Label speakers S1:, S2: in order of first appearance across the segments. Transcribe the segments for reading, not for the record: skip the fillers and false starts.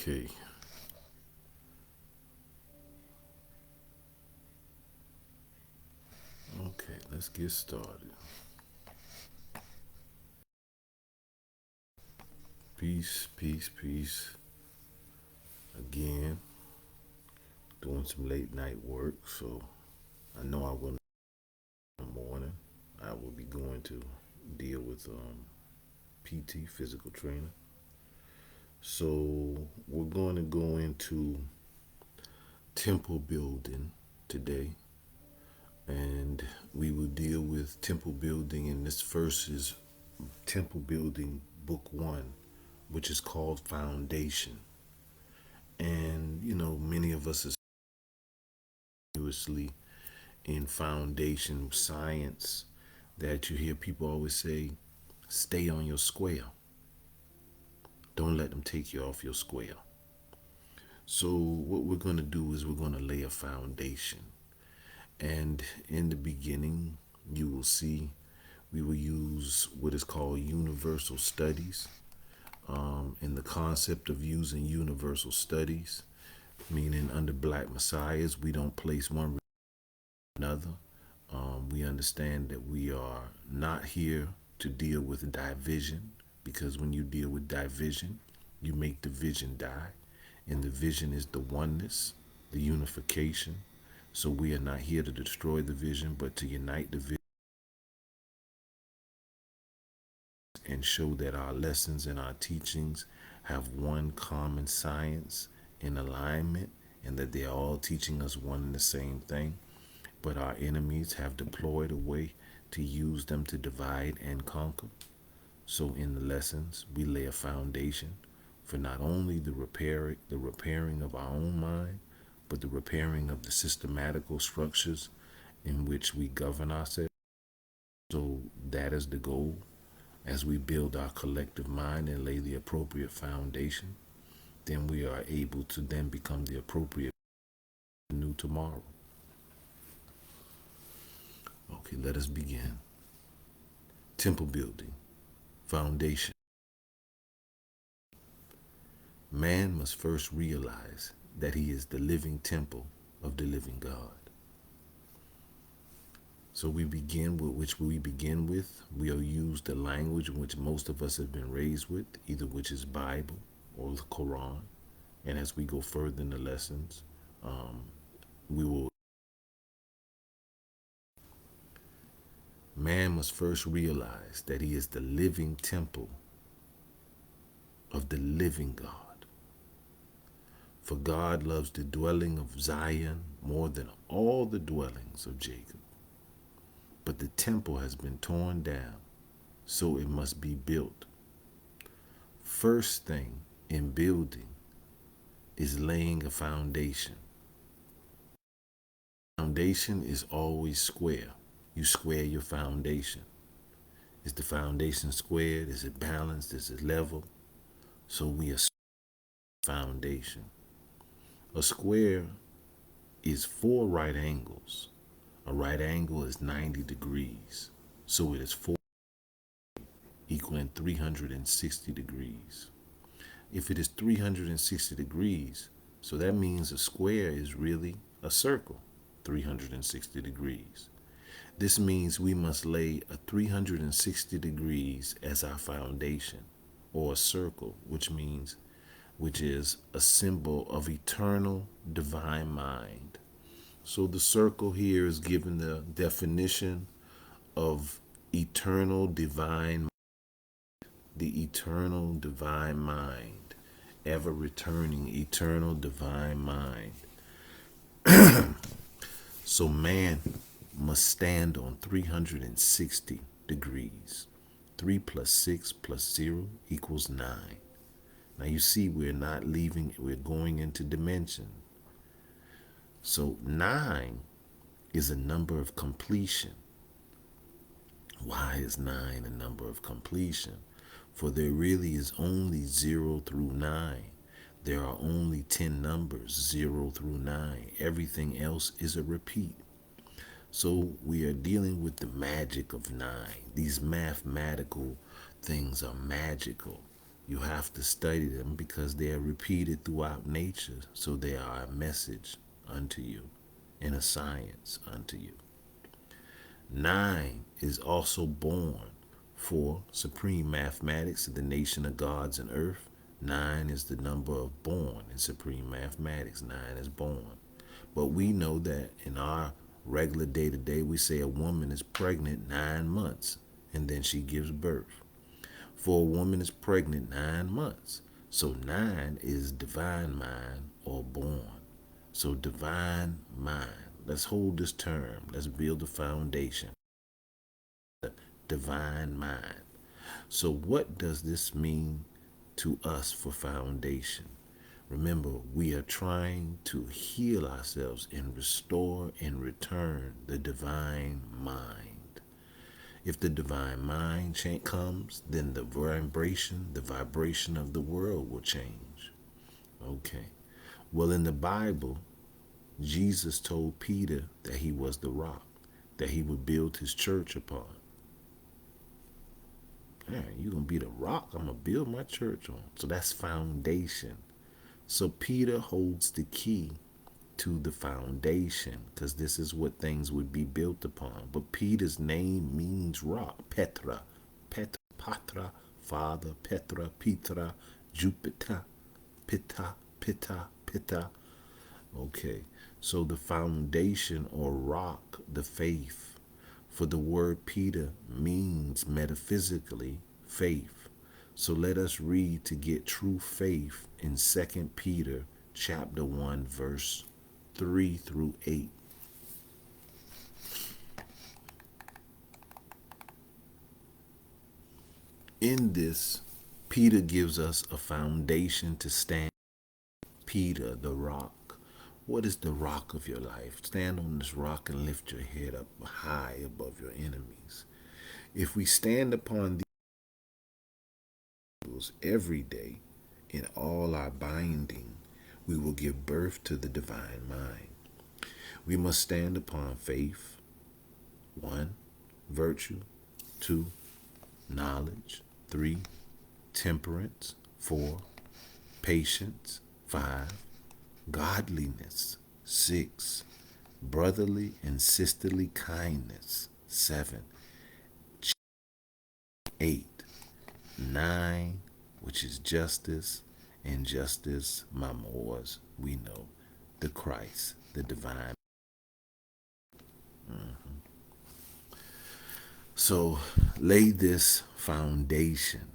S1: Okay. Okay, let's get started. Peace, peace, peace. Again, doing some late night work, so I know I will in the morning. I will be going to deal with PT, physical trainer. So we're going to go into temple building today, and we will deal with temple building. And this first is temple building book 1, which is called Foundation. And many of us are continuously in foundation science that you hear people always say, stay on your square. Don't let them take you off your square. So what we're going to do is we're going to lay a foundation. And in the beginning, you will see we will use what is called universal studies. And the concept of using universal studies, meaning under Black Messiahs, we don't place one another. We understand that we are not here to deal with division, because when you deal with division, you make the vision die. And the vision is the oneness, the unification. So we are not here to destroy the vision, but to unite the vision and show that our lessons and our teachings have one common science in alignment, and that they are all teaching us one and the same thing. But our enemies have deployed a way to use them to divide and conquer. So in the lessons, we lay a foundation for not only the repairing of our own mind, but the repairing of the systematical structures in which we govern ourselves. So that is the goal as we build our collective mind and lay the appropriate foundation. Then we are able to then become the appropriate new tomorrow. Okay, let us begin. Temple building, foundation. Man must first realize that he is the living temple of the living God. So we begin with which we begin with. We'll use the language in which most of us have been raised with, either which is Bible or the Quran. And as we go further in the lessons, we will. Man must first realize that he is the living temple of the living God. For God loves the dwelling of Zion more than all the dwellings of Jacob. But the temple has been torn down, so it must be built. First thing in building is laying a foundation. Foundation is always square. You square your foundation. Is the foundation squared? Is it balanced? Is it level? So we are foundation. A square is 4 right angles. A right angle is 90 degrees. So it is 4 equaling 360 degrees. If it is 360 degrees, so that means a square is really a circle, 360 degrees. This means we must lay a 360 degrees as our foundation, or a circle, which is a symbol of eternal divine mind. So the circle here is given the definition of eternal divine, the eternal divine mind, ever returning eternal divine mind. So man must stand on 360 degrees. 3 plus 6 plus 0 equals 9. Now you see we're not leaving, we're going into dimension. So 9 is a number of completion. Why is 9 a number of completion? For there really is only 0 through 9. There are only 10 numbers, 0 through 9. Everything else is a repeat. So we are dealing with the magic of 9. These mathematical things are magical. You have to study them because they are repeated throughout nature, so they are a message unto you and a science unto you. 9 is also born for supreme mathematics of the nation of gods and earth. 9 is the number of born in supreme mathematics. 9 is born. But we know that in our regular day to day, we say a woman is pregnant 9 months and then she gives birth. For a woman is pregnant 9 months. So 9 is divine mind or born. So divine mind. Let's hold this term. Let's build a foundation. Divine mind. So what does this mean to us for foundation? Remember, we are trying to heal ourselves and restore and return the divine mind. If the divine mind comes, then the vibration of the world will change. Okay. Well, in the Bible, Jesus told Peter that he was the rock, that he would build his church upon. Man, you're going to be the rock I'm going to build my church on. So that's foundation. So Peter holds the key to the foundation, because this is what things would be built upon. But Peter's name means rock. Petra. Patra, father. Petra, Petra, Jupiter. Pitta. Okay. So the foundation or rock, the faith. For the word Peter means metaphysically faith. So let us read to get true faith in 2 Peter chapter 1 verse 3 through 8. In this, Peter gives us a foundation to stand. Peter, the rock. What is the rock of your life? Stand on this rock and lift your head up high above your enemies. If we stand upon these every day in all our binding, we will give birth to the divine mind. We must stand upon faith, 1, virtue, 2, knowledge, 3, temperance, 4, patience, 5, godliness, 6, brotherly and sisterly kindness, 7, 8, 9, which is justice, and justice, my Moors, we know, the Christ, the divine. So lay this foundation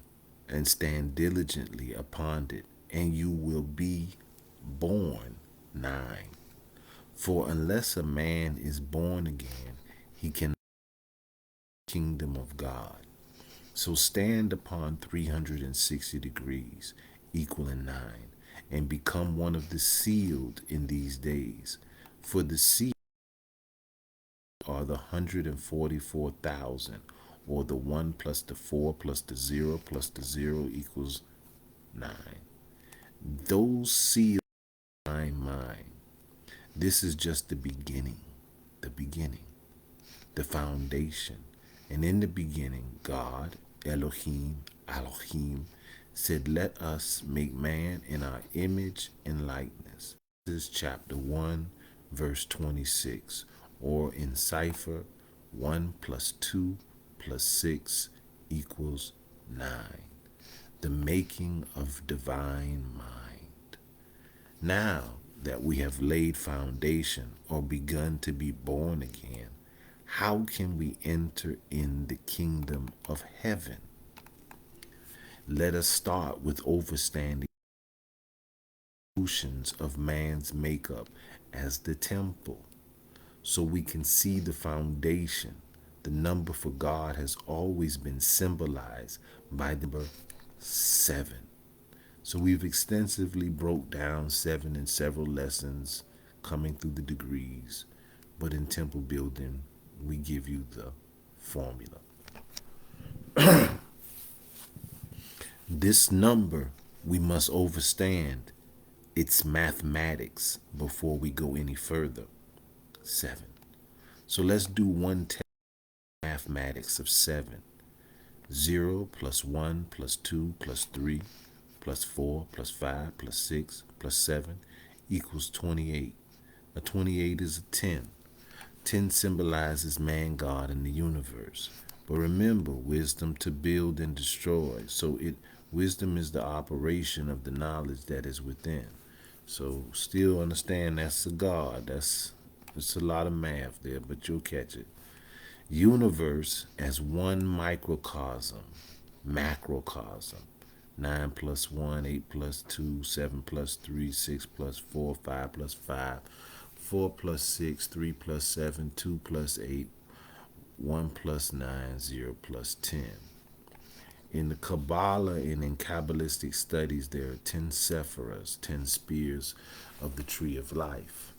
S1: and stand diligently upon it, and you will be born. 9. For unless a man is born again, he cannot enter the kingdom of God. So stand upon 360 degrees, equaling 9, and become one of the sealed in these days. For the sealed are the 144,000, or the 1 plus the 4 plus the 0 plus the 0 equals 9. Those sealed my mind. This is just the beginning, the foundation. And in the beginning, God, Elohim, said, let us make man in our image and likeness. This is chapter 1, verse 26, or in cipher, 1 plus 2 plus 6 equals 9. The making of divine mind. Now that we have laid foundation or begun to be born again, how can we enter in the kingdom of heaven? Let us start with understanding the solutions of man's makeup as the temple, so we can see the foundation. The number for God has always been symbolized by the number 7. So we've extensively broke down 7 in several lessons coming through the degrees, but in temple building, we give you the formula. This number, we must understand its mathematics before we go any further. 7. So let's do one test mathematics of 7. 0 plus 1 plus 2 plus 3 plus 4 plus 5 plus 6 plus 7 equals 28. A 28 is a 10. 10 symbolizes man, God, and the universe. But remember, wisdom to build and destroy. So wisdom is the operation of the knowledge that is within. So still understand that's a God. It's a lot of math there, but you'll catch it. Universe as one microcosm, macrocosm. 9 plus 1, 8 plus 2, 7 plus 3, 6 plus 4, 5 plus 5, 4 plus 6, 3 plus 7, 2 plus 8, 1 plus 9, 0 plus 10. In the Kabbalah and in Kabbalistic studies, there are 10 sephiras, 10 spears of the tree of life.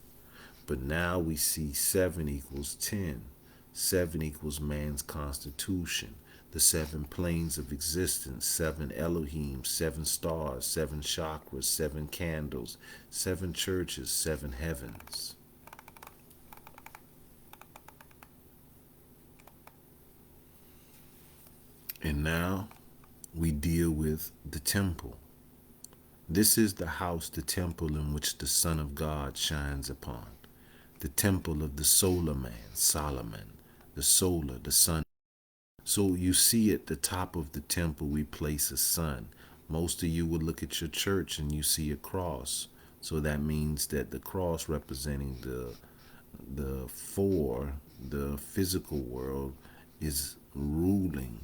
S1: But now we see 7 equals 10. 7 equals man's constitution, the 7 planes of existence, 7 Elohim, 7 stars, 7 chakras, 7 candles, 7 churches, 7 heavens. And now we deal with the temple. This is the house, the temple in which the Son of God shines upon. The temple of the solar man, Solomon, the solar, the sun. So you see at the top of the temple we place a sun. Most of you would look at your church and you see a cross. So that means that the cross representing the physical world is ruling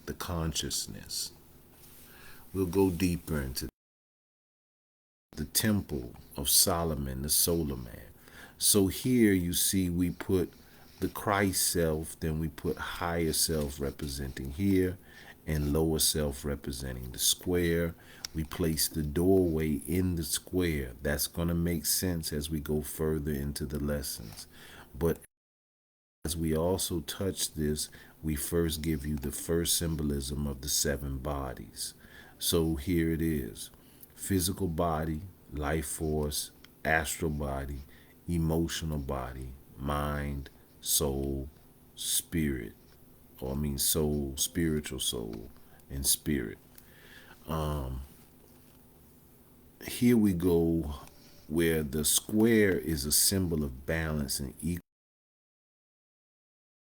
S1: the consciousness. We'll go deeper into the temple of Solomon, the solar man. So here you see we put the Christ self, then we put higher self representing here and lower self representing the square. We place the doorway in the square. That's going to make sense as we go further into the lessons. But as we also touch this, we first give you the first symbolism of the 7 bodies. So here it is. Physical body, life force, astral body, emotional body, mind, soul, spirit, or soul, spiritual soul, and spirit. Here we go where the square is a symbol of balance and equal.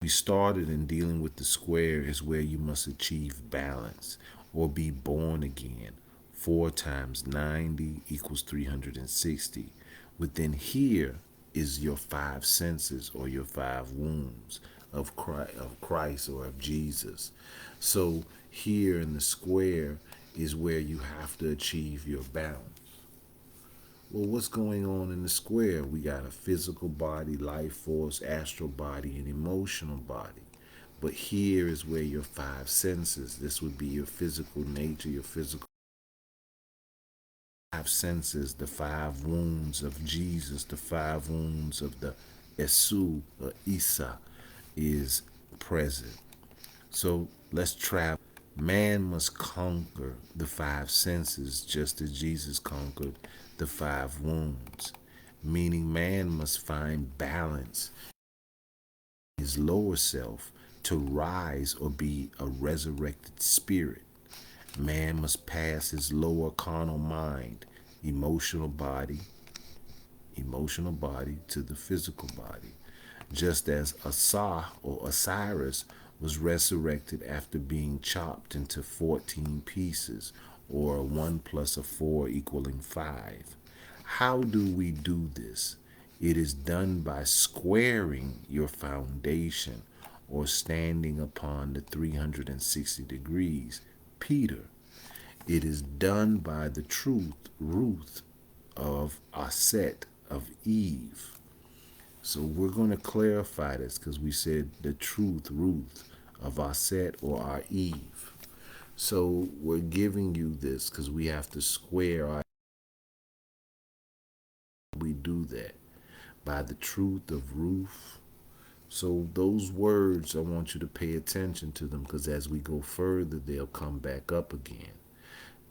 S1: We started in dealing with the square is where you must achieve balance or be born again. 4 times 90 equals 360. Within here is your 5 senses or your 5 wombs of Christ or of Jesus. So here in the square is where you have to achieve your balance. Well, what's going on in the square? We got a physical body, life force, astral body, and emotional body. But here is where your 5 senses, this would be your physical nature, your physical 5 senses, the 5 wounds of Jesus, the 5 wounds of the Esu or Isa is present. So let's travel. Man must conquer the 5 senses just as Jesus conquered the 5 wounds, meaning man must find balance in his lower self to rise or be a resurrected spirit. Man must pass his lower carnal mind, emotional body to the physical body, just as AUSAR or Osiris was resurrected after being chopped into 14 pieces, or 1 plus a 4 equaling 5. How do we do this? It is done by squaring your foundation or standing upon the 360 degrees. Peter. It is done by the truth of AUSET, of Eve. So we're going to clarify this because we said the Ruth of AUSET or our Eve. So we're giving you this because we have to square our. We do that by the truth of Ruth. So those words, I want you to pay attention to them because as we go further, they'll come back up again.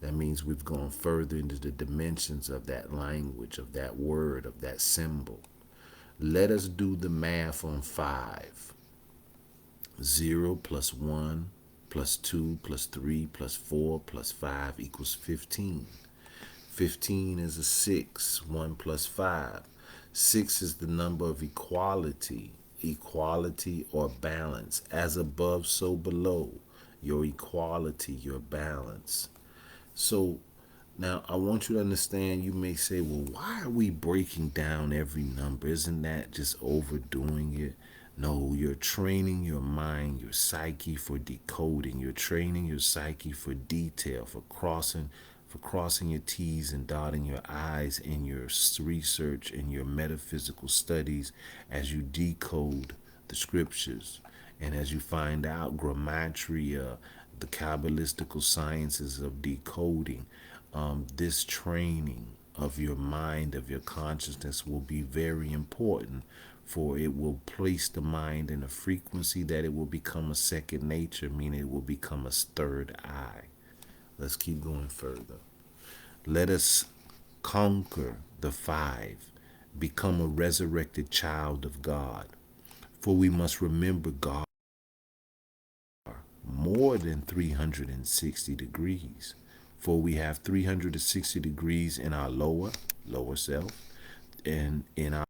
S1: That means we've gone further into the dimensions of that language, of that word, of that symbol. Let us do the math on 5. 0 plus 1 plus 2 plus 3 plus 4 plus 5 equals 15. 15 is a 6. 1 plus 5. 6 is the number of equality. Equality or balance. As above, so below. Your equality, your balance. So now I want you to understand, you may say, well, why are we breaking down every number? Isn't that just overdoing it? No, you're training your mind, your psyche for decoding. You're training your psyche for detail, for crossing your T's and dotting your I's in your research and your metaphysical studies as you decode the scriptures and as you find out grammatria, the Kabbalistical sciences of decoding. This training of your mind, of your consciousness will be very important, for it will place the mind in a frequency that it will become a second nature, meaning it will become a third eye. Let's keep going further. Let us conquer the 5, become a resurrected child of God. For we must remember God more than 360 degrees. For we have 360 degrees in our lower self, and in our,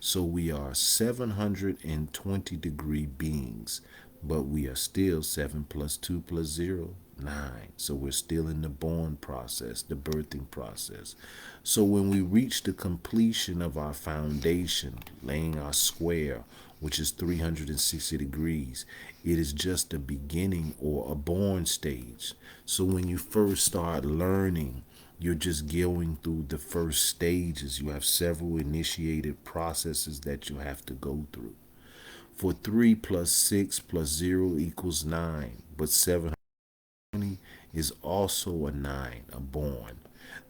S1: so we are 720 degree beings, but we are still 7 plus 2 plus 0, 9. So we're still in the born process, the birthing process. So when we reach the completion of our foundation, laying our square, which is 360 degrees, it is just a beginning or a born stage. So when you first start learning, you're just going through the first stages. You have several initiated processes that you have to go through. For 3 plus 6 plus 0 equals 9, but 720 is also a 9, a born.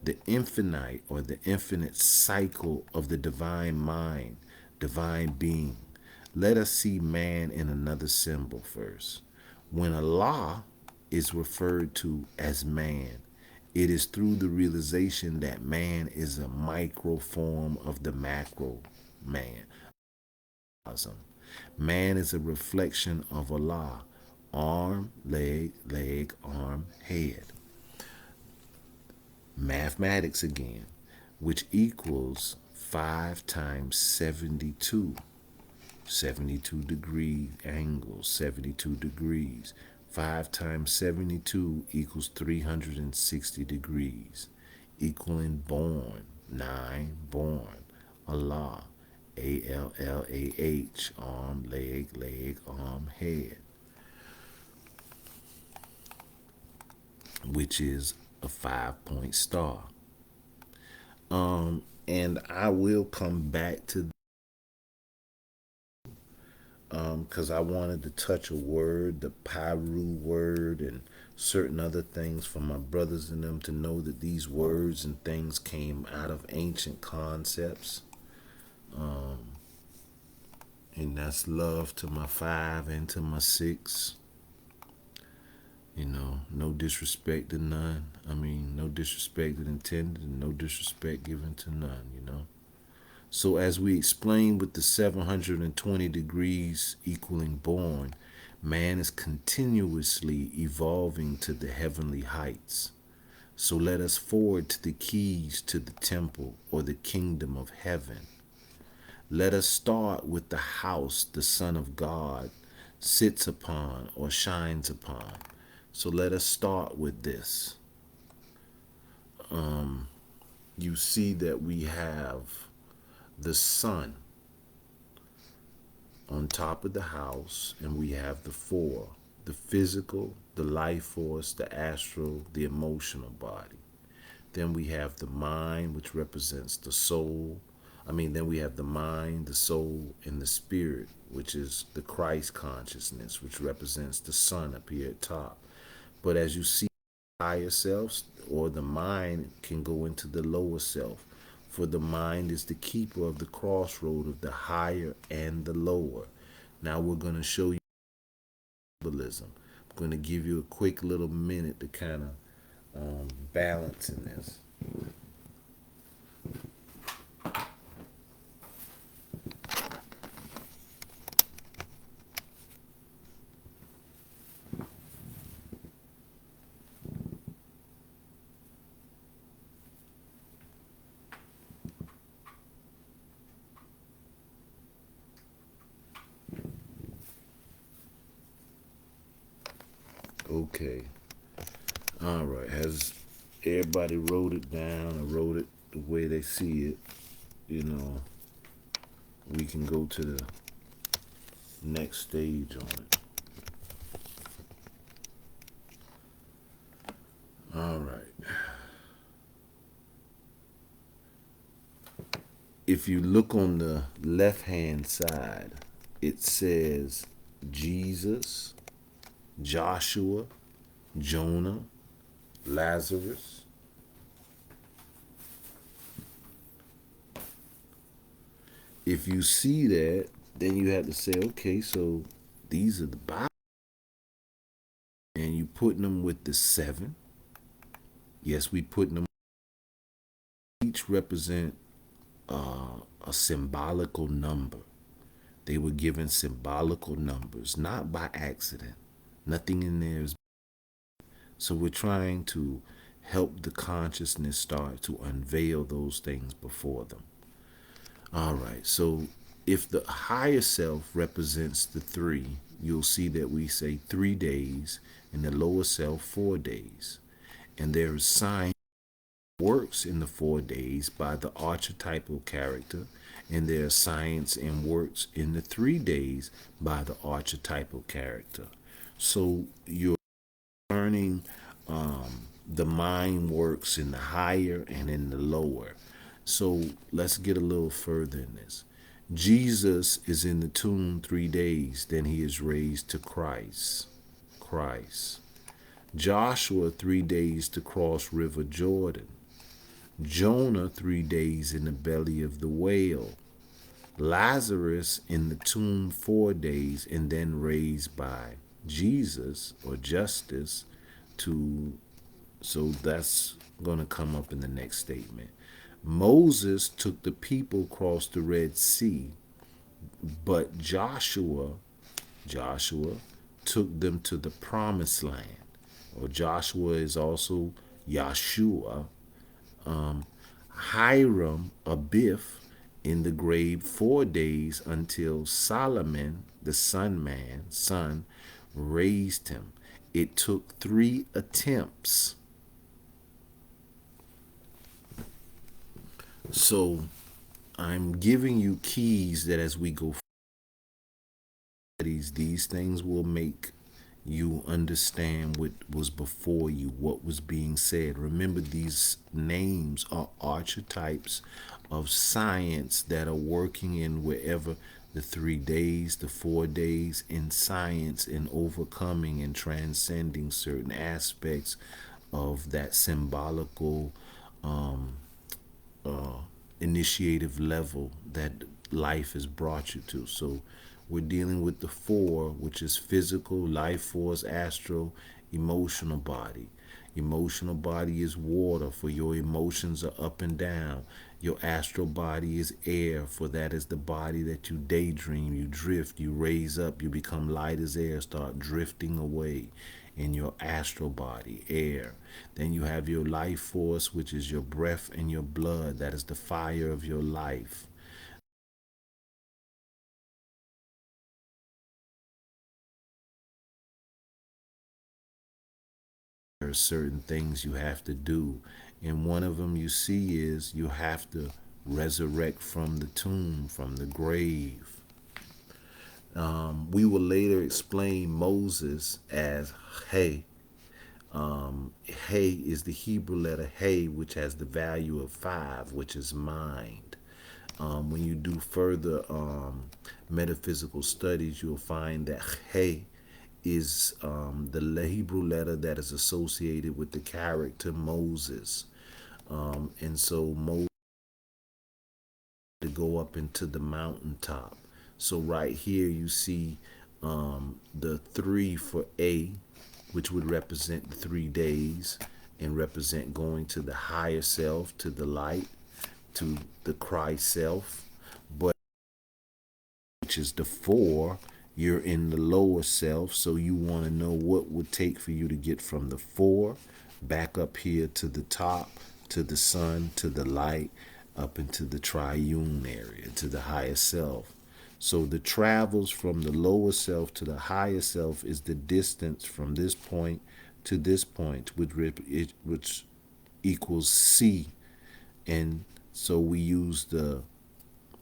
S1: The infinite or the infinite cycle of the divine mind, divine being. Let us see man in another symbol first. When Allah is referred to as man, it is through the realization that man is a micro form of the macro man. Man is a reflection of Allah. Arm, leg, leg, arm, head. Mathematics again, which equals 5 times 72. 72 degree angle, 72 degrees. 5 times 72 equals 360 degrees, equaling born, 9, born, Allah, ALLAH, arm, leg, leg, arm, head, which is a 5-point star. And I will come back to because I wanted to touch a word, the Pyru word, and certain other things for my brothers and them to know that these words and things came out of ancient concepts. And that's love to my 5 and to my 6. You know, no disrespect to none. I mean, no disrespect intended and no disrespect given to none, you know. So as we explained with the 720 degrees equaling born, man is continuously evolving to the heavenly heights. So let us forward to the keys to the temple or the kingdom of heaven. Let us start with the house the Son of God sits upon or shines upon. So let us start with this. You see that we have the sun on top of the house, and we have the 4, the physical, the life force, the astral, the emotional body. Then we have the mind, which represents the soul. Then we have the mind, the soul, and the spirit, which is the Christ consciousness, which represents the sun up here at top. But as you see, higher selves or the mind can go into the lower self, for the mind is the keeper of the crossroad of the higher and the lower. Now we're going to show you symbolism. I'm going to give you a quick little minute to kind of balance in this. Okay. All right. Has everybody wrote it down or wrote it the way they see it? You know, we can go to the next stage on it. All right. If you look on the left-hand side, it says Jesus, Joshua, Jonah, Lazarus. If you see that, then you have to say, okay, so these are the Bible. And you putting them with the 7. Yes, we putting them. Each represent a symbolical number. They were given symbolical numbers, not by accident. Nothing in there is. So we're trying to help the consciousness start to unveil those things before them. All right, so if the higher self represents the 3, you'll see that we say 3 days, and the lower self 4 days. And there is sign works in the 4 days by the archetypal character, and there is science and works in the 3 days by the archetypal character. So you're learning the mind works in the higher and in the lower. So let's get a little further in this. Jesus is in the tomb 3 days, then he is raised to Christ. Joshua 3 days to cross River Jordan. Jonah 3 days in the belly of the whale. Lazarus in the tomb 4 days and then raised by Jesus or justice to, so that's going to come up in the next statement. Moses took the people across the Red Sea, but Joshua took them to the promised land. Or Joshua is also Yahshua. Hiram Abiff in the grave 4 days until Solomon, the son, raised him. It took 3 attempts. So I'm giving you keys that as we go these things will make you understand what was before you, what was being said. Remember, these names are archetypes of science that are working in wherever the 3 days, the 4 days in science, in overcoming and transcending certain aspects of that symbolical initiative level that life has brought you to. So we're dealing with the 4, which is physical, life force, astral, emotional body. Emotional body is water, for your emotions are up and down. Your astral body is air, for that is the body that you daydream, you drift, you raise up, you become light as air, start drifting away in your astral body, air. Then you have your life force, which is your breath and your blood. That is the fire of your life. There are certain things you have to do. And one of them you see is you have to resurrect from the tomb, from the grave. We will later explain Moses as He. He is the Hebrew letter He, which has the value of 5, which is mind. When you do further metaphysical studies, you'll find that He is the Hebrew letter that is associated with the character Moses. And so Moses to go up into the mountaintop. So right here you see the 3 for A, which would represent the 3 days and represent going to the higher self, to the light, to the Christ self. But which is the 4, you're in the lower self, so you want to know what would take for you to get from the 4 back up here to the top, to the sun, to the light, up into the triune area, to the higher self. So the travels from the lower self to the higher self is the distance from this point to this point, which equals C. And so we use the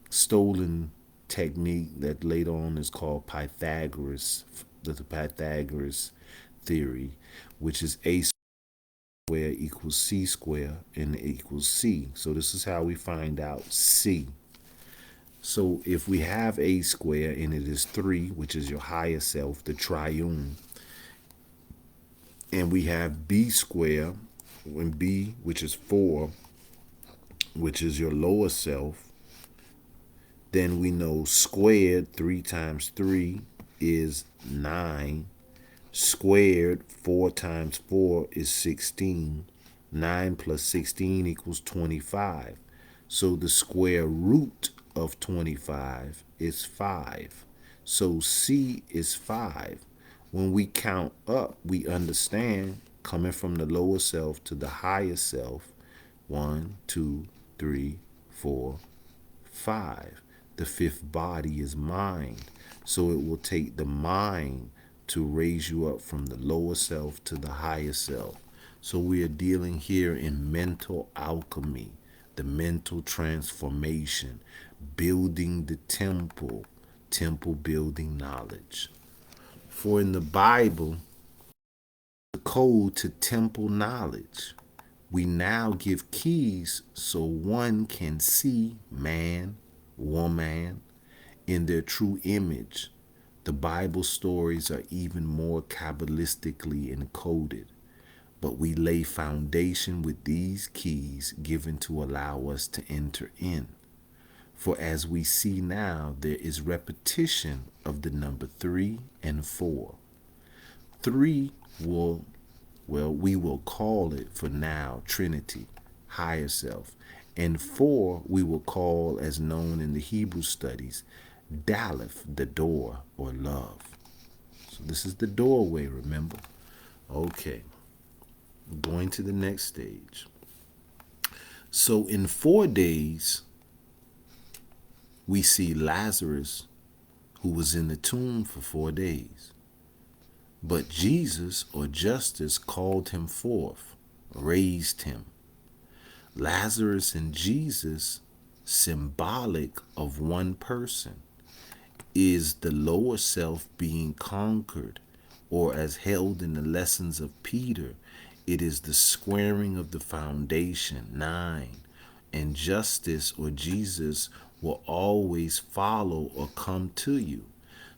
S1: stolen technique that later on is called the Pythagorean theory, which is A square equals C square and equals C. So this is how we find out C. So if we have A square and it is 3, which is your higher self, the triune, and we have B square, when B, which is 4, which is your lower self, then we know squared 3 times 3 is 9. Squared 4 times 4 is 16. 9 plus 16 equals 25. So the square root of 25 is 5. So C is 5. When we count up, we understand coming from the lower self to the higher self, 1, 2, 3, 4, 5. The fifth body is mind. So it will take the mind to raise you up from the lower self to the higher self. So we are dealing here in mental alchemy, the mental transformation, building the temple building knowledge. For in the Bible, the code to temple knowledge, we now give keys so one can see man, woman in their true image. The Bible stories are even more Kabbalistically encoded, but we lay foundation with these keys given to allow us to enter in. For as we see now, there is repetition of the number 3 and 4. 3 we will call it for now Trinity, higher self. And 4 we will call, as known in the Hebrew studies, Daleth, the door or love. So this is the doorway, remember? Okay, going to the next stage. So in 4 days, we see Lazarus, who was in the tomb for 4 days. But Jesus, or justice, called him forth, raised him. Lazarus and Jesus, symbolic of one person, is the lower self being conquered, or as held in the lessons of Peter, it is the squaring of the foundation, 9, and justice or Jesus will always follow or come to you.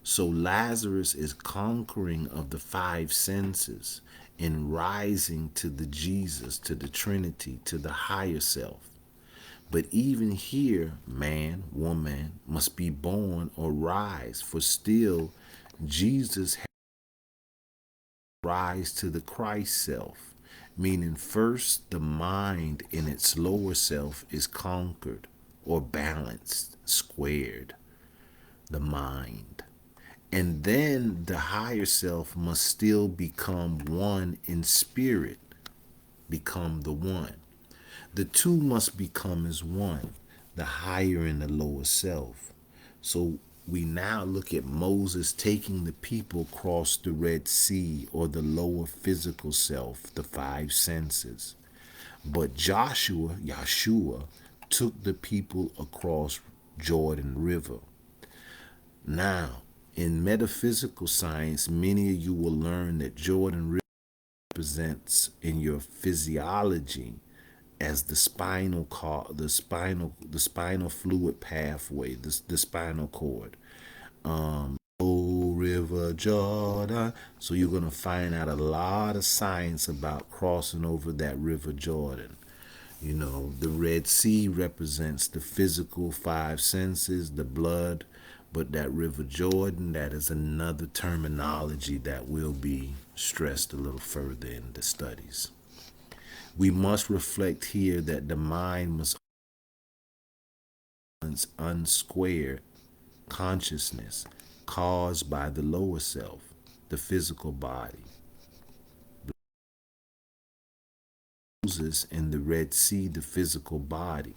S1: So Lazarus is conquering of the 5 senses and rising to the Jesus, to the Trinity, to the higher self. But even here, man, woman must be born or rise, for still Jesus has to rise to the Christ self, meaning first the mind in its lower self is conquered or balanced, squared, the mind. And then the higher self must still become one in spirit, become the one. The two must become as one, the higher and the lower self. So we now look at Moses taking the people across the Red Sea, or the lower physical self, the 5 senses. But Yahshua, took the people across Jordan River. Now, in metaphysical science, many of you will learn that Jordan River represents in your physiology as the spinal fluid pathway, the spinal cord. Oh, River Jordan. So you're going to find out a lot of science about crossing over that River Jordan. You know, the Red Sea represents the physical 5 senses, the blood, but that River Jordan, that is another terminology that will be stressed a little further in the studies. We must reflect here that the mind must unsquare consciousness caused by the lower self, the physical body. Moses in the Red Sea, the physical body.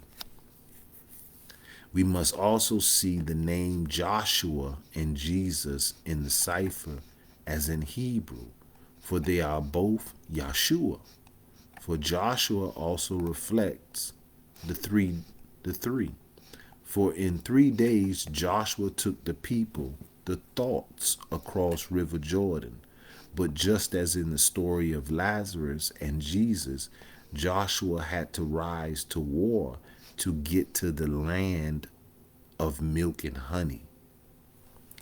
S1: We must also see the name Joshua and Jesus in the cipher as in Hebrew, for they are both Yahshua. For Joshua also reflects the three. For in 3 days Joshua took the people, the thoughts, across River Jordan. But just as in the story of Lazarus and Jesus, Joshua had to rise to war to get to the land of milk and honey.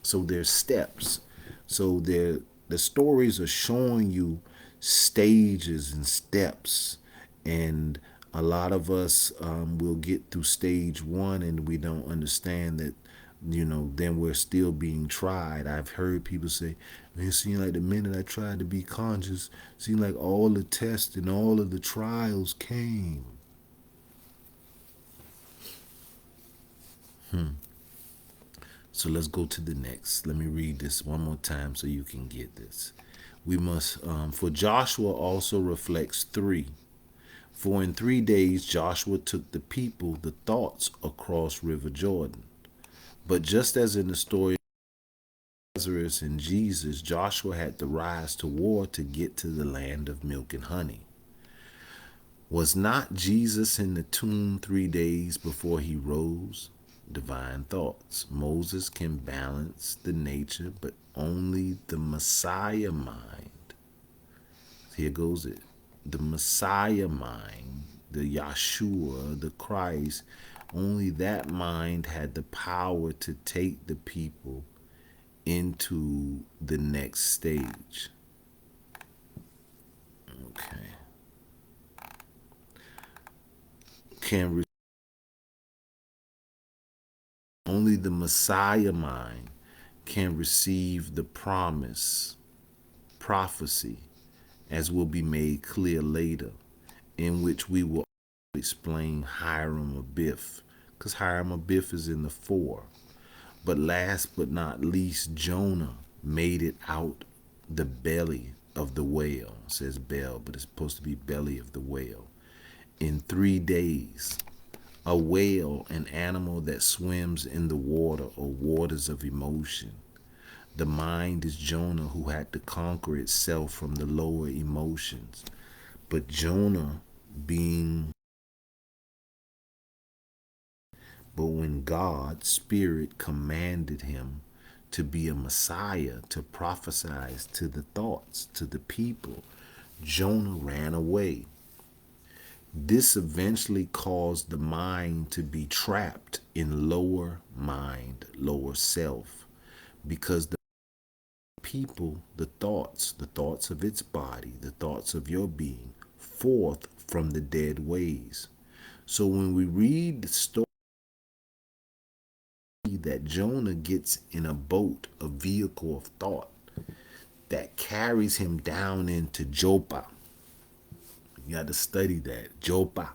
S1: So there's steps. So the stories are showing you stages and steps, and a lot of us will get through stage one and we don't understand that, then we're still being tried. I've heard people say, man, it seemed like the minute I tried to be conscious, it seemed like all the tests and all of the trials came. So let's go to the next. Let me read this one more time so you can get this. We must, for Joshua also reflects 3. For in 3 days Joshua took the people, the thoughts, across River Jordan. But just as in the story of Lazarus and Jesus, Joshua had to rise to war to get to the land of milk and honey. Was not Jesus in the tomb 3 days before he rose? Divine thoughts. Moses can balance the nature, but only the Messiah mind. Here goes it. The Messiah mind, the Yahshua, the Christ, only that mind had the power to take the people into the next stage. Okay. Only the Messiah mind can receive the prophecy, as will be made clear later, in which we will explain Hiram Abiff, because Hiram Abiff is in the 4. But last but not least, Jonah made it out the belly of the whale. It says bell, but it's supposed to be belly of the whale. In 3 days, a whale, an animal that swims in the water or waters of emotion. The mind is Jonah, who had to conquer itself from the lower emotions. But Jonah but when God's Spirit commanded him to be a Messiah, to prophesy to the thoughts, to the people, Jonah ran away. This eventually caused the mind to be trapped in lower mind, lower self, because the people, the thoughts of its body, the thoughts of your being, forth from the dead ways. So when we read the story that Jonah gets in a boat, a vehicle of thought, that carries him down into Joppa. You got to study that, Joppa.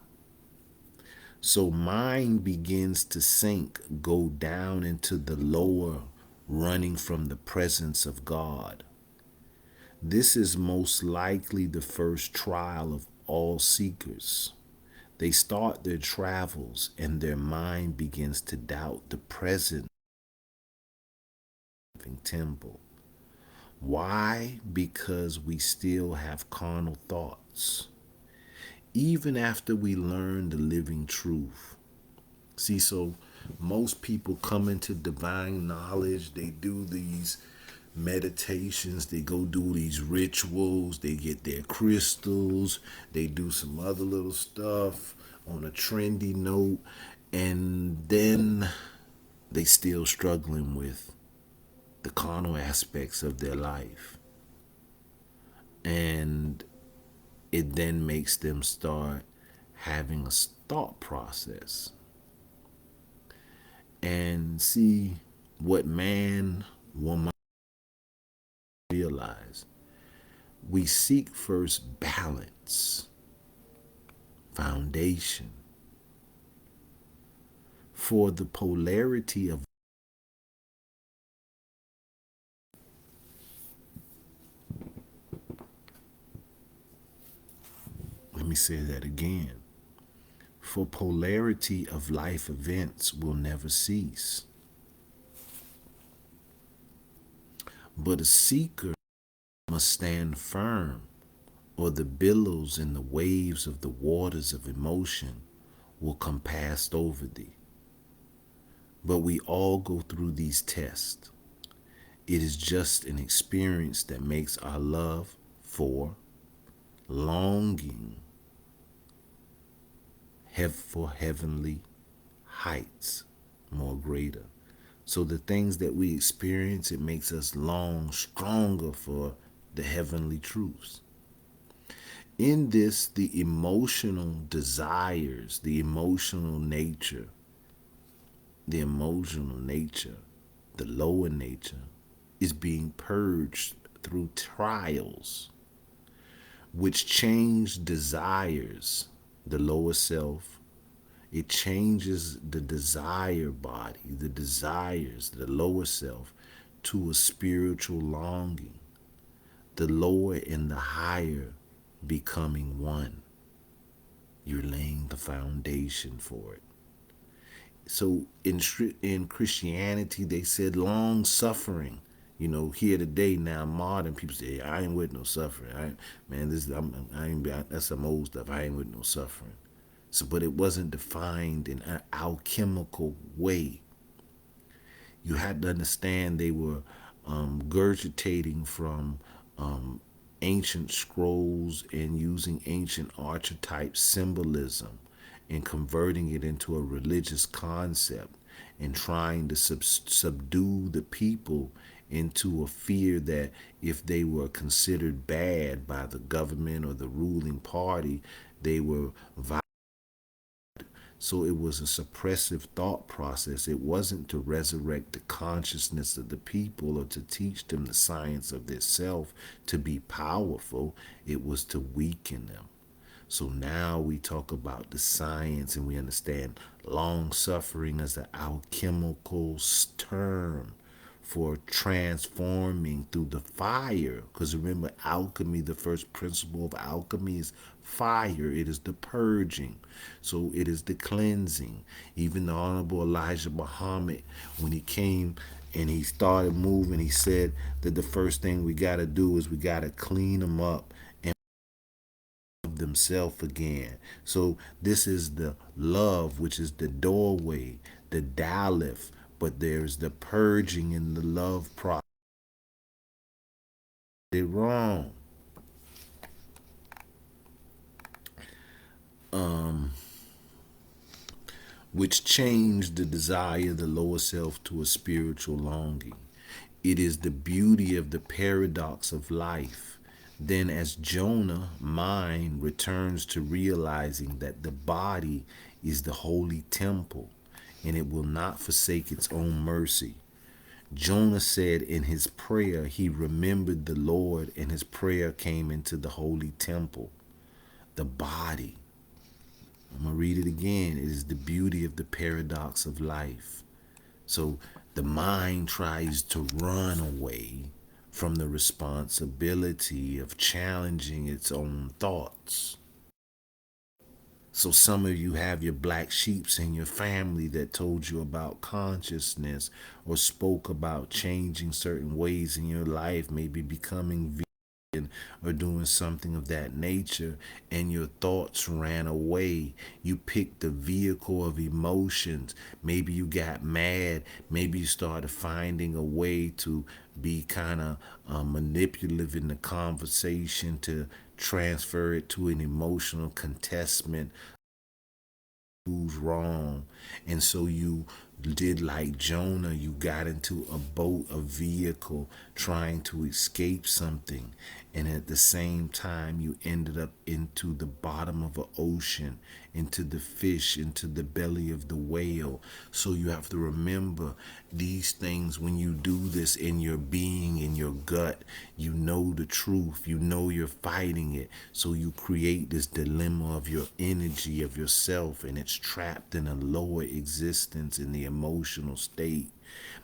S1: So mind begins to sink, go down into the lower, running from the presence of God. This is most likely the first trial of all seekers. They start their travels and their mind begins to doubt the present temple. Why? Because we still have carnal thoughts. Even after we learn the living truth. See, so most people come into divine knowledge, they do these meditations, they go do these rituals, they get their crystals, they do some other little stuff on a trendy note, and then they still struggling with the carnal aspects of their life. And it then makes them start having a thought process and see what man, woman realize. We seek first balance, foundation, for the polarity of. Let me say that again. For polarity of life events will never cease. But a seeker must stand firm, or the billows and the waves of the waters of emotion will come past over thee. But we all go through these tests. It is just an experience that makes our love for, longing for heavenly heights more greater. So the things that we experience, it makes us long stronger for the heavenly truths. In this, the emotional desires, the emotional nature, the lower nature, is being purged through trials, which change desires, the lower self. It changes the desire body, the desires, the lower self, to a spiritual longing, the lower and the higher becoming one. You're laying the foundation for it. So in Christianity, they said long suffering. You know, here today now, modern people say, I ain't with no suffering. That's some old stuff. I ain't with no suffering. So, but it wasn't defined in an alchemical way. You had to understand they were gurgitating from ancient scrolls and using ancient archetype symbolism and converting it into a religious concept and trying to subdue the people into a fear that if they were considered bad by the government or the ruling party, they were violent. So it was a suppressive thought process. It wasn't to resurrect the consciousness of the people or to teach them the science of their self to be powerful. It was to weaken them. So now we talk about the science and we understand long suffering as an alchemical term for transforming through the fire. Because remember, alchemy, the first principle of alchemy is fire. It is the purging. So it is the cleansing. Even the Honorable Elijah Muhammad, when he came and he started moving, he said that the first thing we got to do is we got to clean them up and themselves again. So this is the love, which is the doorway, the daleth, but there's the purging in the love process. It wrong. Which changed the desire of the lower self to a spiritual longing. It is the beauty of the paradox of life. Then, as Jonah, mind returns to realizing that the body is the holy temple and it will not forsake its own mercy. Jonah said in his prayer, he remembered the Lord, and his prayer came into the holy temple, the body. I'm going to read it again. It is the beauty of the paradox of life. So the mind tries to run away from the responsibility of challenging its own thoughts. So some of you have your black sheeps in your family that told you about consciousness or spoke about changing certain ways in your life, maybe becoming vegan or doing something of that nature, and your thoughts ran away. You picked the vehicle of emotions. Maybe you got mad. Maybe you started finding a way to be kind of manipulative in the conversation to transfer it to an emotional contestment. Who's wrong? And so you did like Jonah. You got into a boat, a vehicle, trying to escape something, and at the same time you ended up into the bottom of an ocean, into the fish, into the belly of the whale. So you have to remember these things when you do this in your being, in your gut. You know the truth. You know you're fighting it. So you create this dilemma of your energy, of yourself, and it's trapped in a lower existence in the emotional state.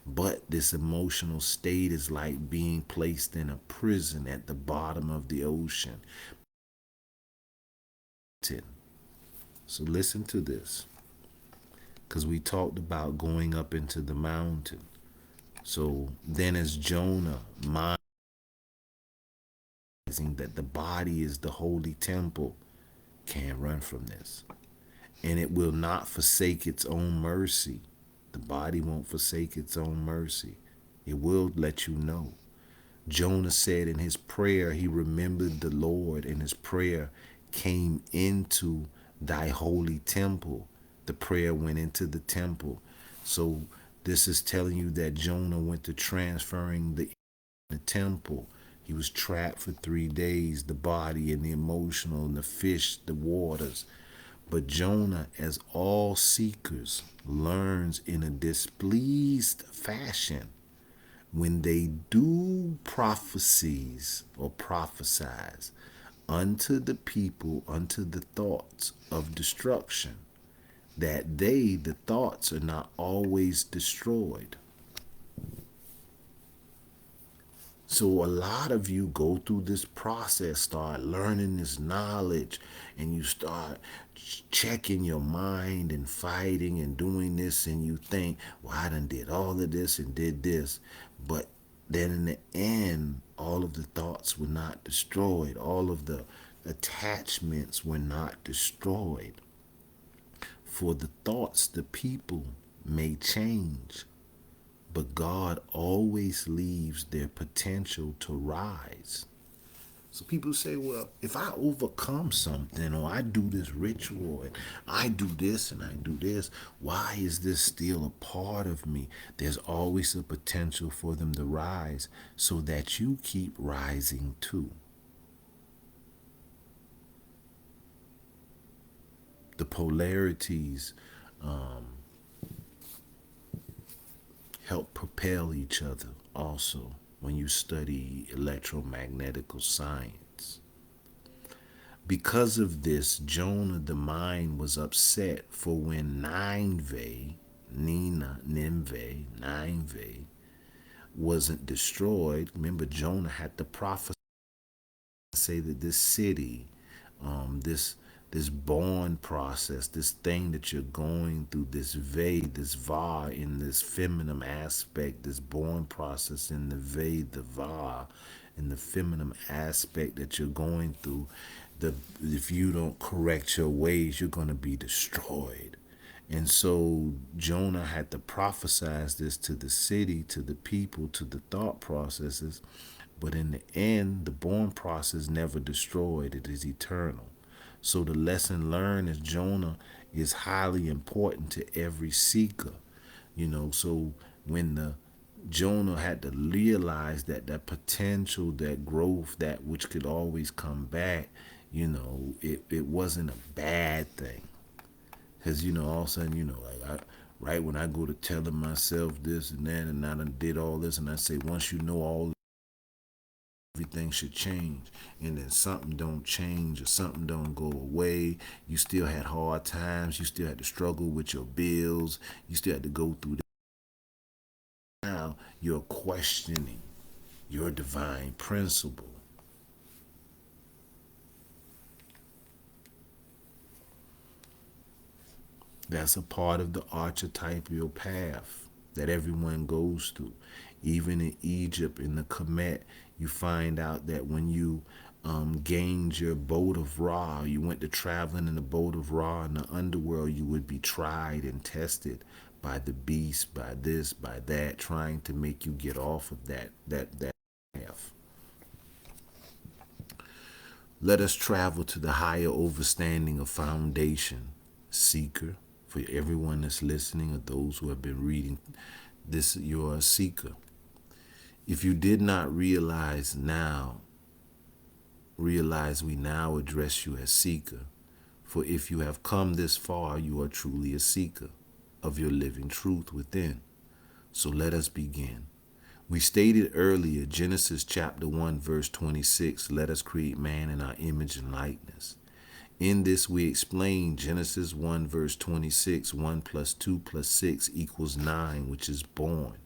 S1: But this emotional state is like being placed in a prison at the bottom of the ocean. So listen to this, because we talked about going up into the mountain. So then as Jonah realizing that the body is the holy temple, can't run from this. And it will not forsake its own mercy. The body won't forsake its own mercy. It will let you know. Jonah said in his prayer, he remembered the Lord, and his prayer came into thy holy temple. The prayer went into the temple. So this is telling you that Jonah went to transferring the temple. He was trapped for 3 days, the body and the emotional and the fish, the waters. But Jonah, as all seekers, learns in a displeased fashion when they do prophecies or prophesize unto the people, unto the thoughts of destruction, that they, the thoughts, are not always destroyed. So a lot of you go through this process, start learning this knowledge, and you start checking your mind and fighting and doing this, and you think, well, I done did all of this and did this. But then in the end, all of the thoughts were not destroyed. All of the attachments were not destroyed. For the thoughts, the people may change, but God always leaves their potential to rise. So people say, well, if I overcome something, or I do this ritual and I do this and I do this, why is this still a part of me? There's always a potential for them to rise so that you keep rising too. The polarities help propel each other also when you study electromagnetical science. Because of this, Jonah the mind was upset, for when Nineveh wasn't destroyed, remember Jonah had to prophesy, say that this city, this born process, this thing that you're going through, this this va, in this feminine aspect, this born process in the the va, in the feminine aspect that you're going through, if you don't correct your ways, you're going to be destroyed. And so Jonah had to prophesize this to the city, to the people, to the thought processes. But in the end, the born process never destroyed. It is eternal. So the lesson learned is Jonah is highly important to every seeker. So when the Jonah had to realize that that potential, that growth, that which could always come back, it wasn't a bad thing. Because, all of a sudden, right when I go to telling myself this and that, and I done did all this, and I say, once you know all, everything should change, and then something don't change or something don't go away. You still had hard times. You still had to struggle with your bills. You still had to go through that. Now you're questioning your divine principle. That's a part of the archetypal path that everyone goes through. Even in Egypt, in the Kemet, you find out that when you gained your boat of Ra, you went to traveling in the boat of Ra in the underworld, you would be tried and tested by the beast, by this, by that, trying to make you get off of that path. Let us travel to the higher overstanding of foundation, seeker. For everyone that's listening, or those who have been reading this, you're a seeker. If you did not realize we now address you as seeker. For if you have come this far, you are truly a seeker of your living truth within. So let us begin. We stated earlier, Genesis chapter 1, verse 26, let us create man in our image and likeness. In this we explain Genesis 1 verse 26, 1 plus 2 plus 6 equals 9, which is born.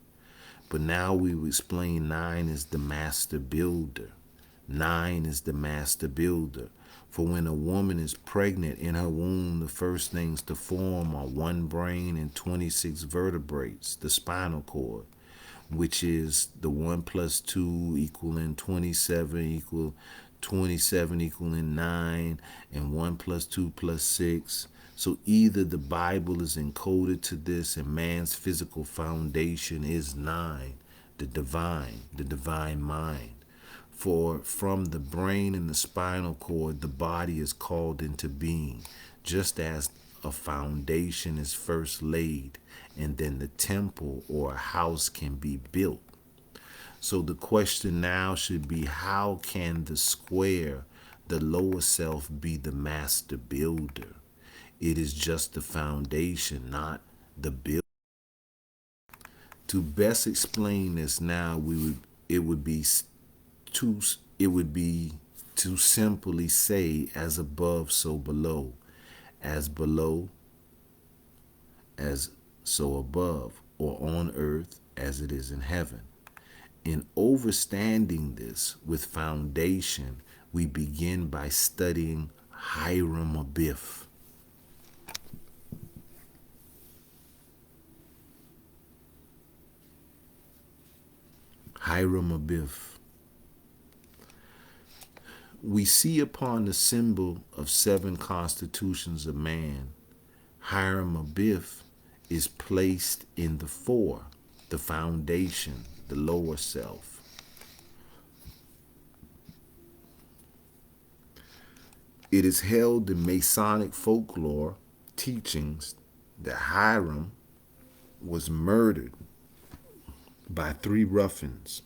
S1: But now we will explain 9 is the master builder. 9 is the master builder. For when a woman is pregnant in her womb, the first things to form are one brain and 26 vertebrates, the spinal cord, which is the 1 plus 2 equaling 27 equaling 9, and 1 plus 2 plus 6. So either the Bible is encoded to this and man's physical foundation is 9, the divine mind. For from the brain and the spinal cord, the body is called into being, just as a foundation is first laid, and then the temple or a house can be built. So the question now should be, how can the square, the lower self, be the master builder? It is just the foundation, not the build. To best explain this now, it would be to simply say, as above, so below, as below, as so above, or on earth as it is in heaven. In overstanding this with foundation, we begin by studying Hiram Abiff. Hiram Abiff. We see upon the symbol of 7 constitutions of man, Hiram Abiff is placed in the 4, the foundation, the lower self. It is held in Masonic folklore teachings that Hiram was murdered by 3 ruffians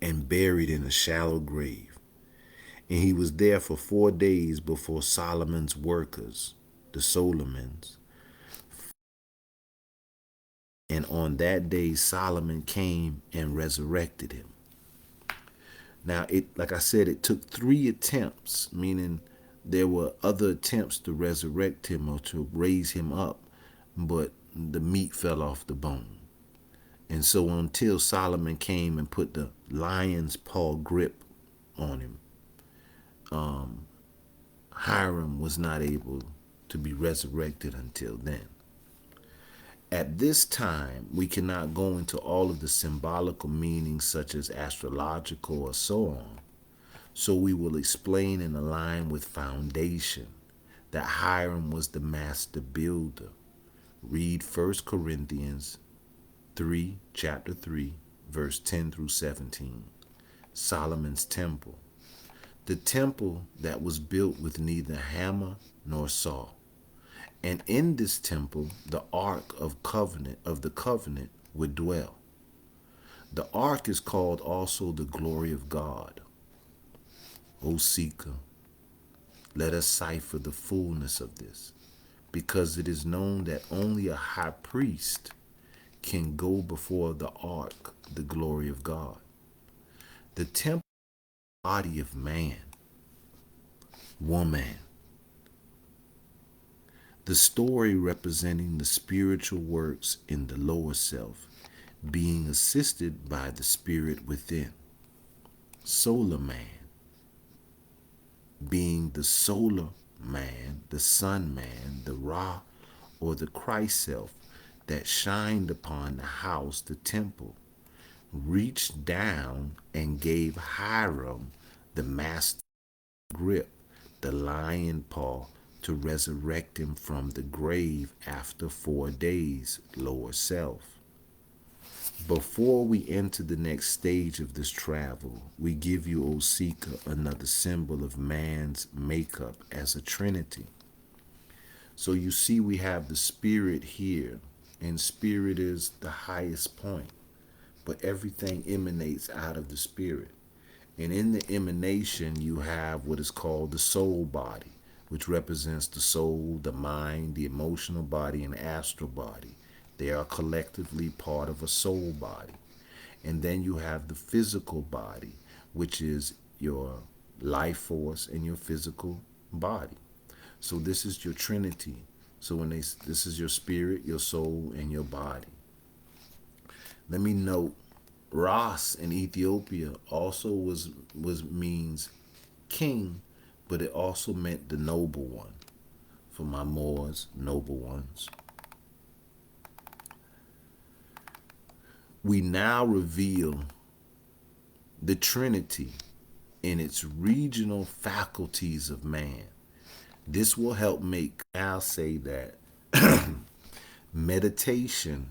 S1: and buried in a shallow grave. And he was there for 4 days before Solomon's workers, the Solomons. And on that day, Solomon came and resurrected him. Now, like I said, it took 3 attempts, meaning there were other attempts to resurrect him or to raise him up, but the meat fell off the bone. And so until Solomon came and put the lion's paw grip on him, Hiram was not able to be resurrected until then. At this time, we cannot go into all of the symbolical meanings such as astrological or so on. So we will explain and align with foundation that Hiram was the master builder. Read 1 Corinthians 3, chapter 3, verse 10 through 17. Solomon's temple. The temple that was built with neither hammer nor saw. And in this temple, the ark of the covenant would dwell. The ark is called also the glory of God. O seeker, let us cipher the fullness of this, because it is known that only a high priest can go before the ark, the glory of God. The temple body of man, woman. The story representing the spiritual works in the lower self, being assisted by the spirit within. Solar man, being the solar man, the sun man, the Ra, or the Christ self that shined upon the house, the temple, reached down and gave Hiram the master grip, the lion paw, to resurrect him from the grave after 4 days, lower self. Before we enter the next stage of this travel, we give you, O seeker, another symbol of man's makeup as a trinity. So you see we have the spirit here, and spirit is the highest point, but everything emanates out of the spirit. And in the emanation, you have what is called the soul body, which represents the soul, the mind, the emotional body, and astral body. They are collectively part of a soul body. And then you have the physical body, which is your life force and your physical body. So this is your trinity. So this is your spirit, your soul, and your body. Let me note Ras in Ethiopia also was means king, but it also meant the noble one. For my Moors, noble ones. We now reveal the Trinity in its regional faculties of man. This will help make I'll say that meditation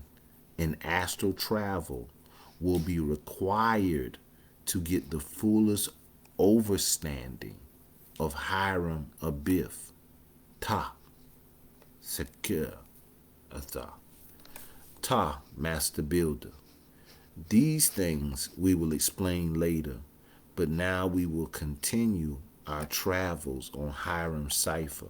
S1: and astral travel will be required to get the fullest overstanding of Hiram Abiff, Ta, Secure, Atha, Ta, Master Builder. These things we will explain later, but now we will continue our travels on Hiram's cipher.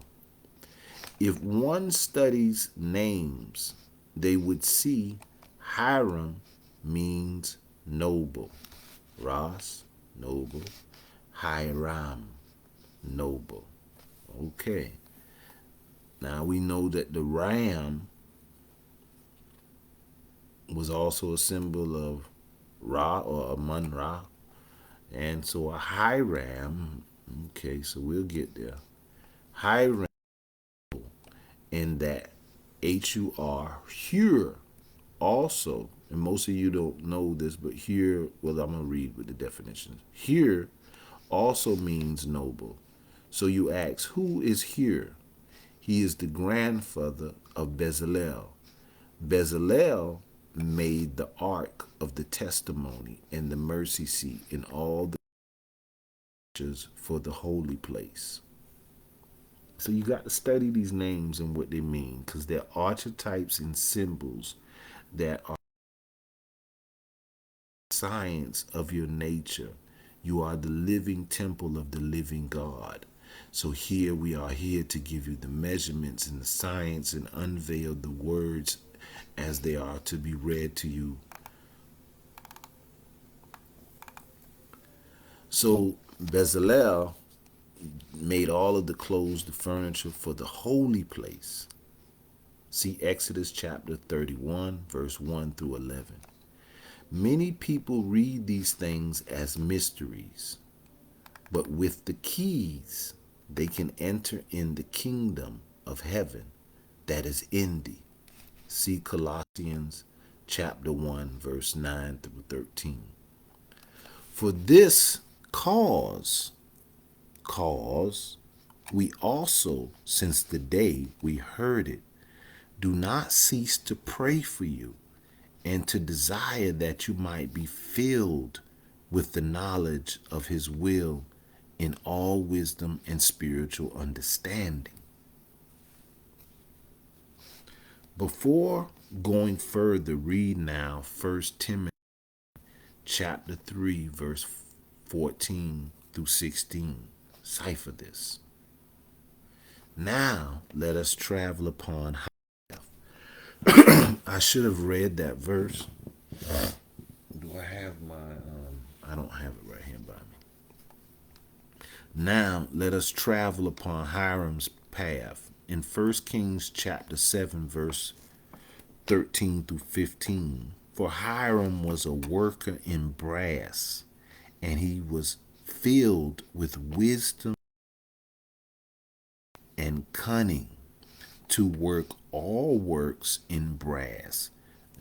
S1: If one studies names, they would see Hiram means noble. Ras, noble. Hiram, noble. Okay. Now we know that the ram was also a symbol of Ra or Amun Ra. And so a Hiram, okay, so we'll get there. Hiram in that H-U-R, Hur, also, and most of you don't know this, but here, well, I'm going to read with the definitions. Here also means noble. So you ask, who is here? He is the grandfather of Bezalel. Bezalel made the ark of the testimony and the mercy seat and all the pictures for the holy place. So you got to study these names and what they mean, because they're archetypes and symbols that are science of your nature. You are the living temple of the living God. So here we are here to give you the measurements and the science and unveil the words as they are to be read to you. So Bezalel made all of the clothes, the furniture for the holy place. See Exodus chapter 31, verse 1 through 11. Many people read these things as mysteries, but with the keys, they can enter in the kingdom of heaven that is in thee. See Colossians chapter 1, verse 9 through 13. For this cause, we also, since the day we heard it, do not cease to pray for you and to desire that you might be filled with the knowledge of his will in all wisdom and spiritual understanding. Before going further, read now 1 Timothy chapter 3, verse 14 through 16. Cipher this. Now let us travel upon I should have read that verse. Do I have my I don't have it right here by me. Now let us travel upon Hiram's path. In 1 Kings chapter 7, verse 13 through 15. For Hiram was a worker in brass, and he was filled with wisdom and cunning to work all works in brass,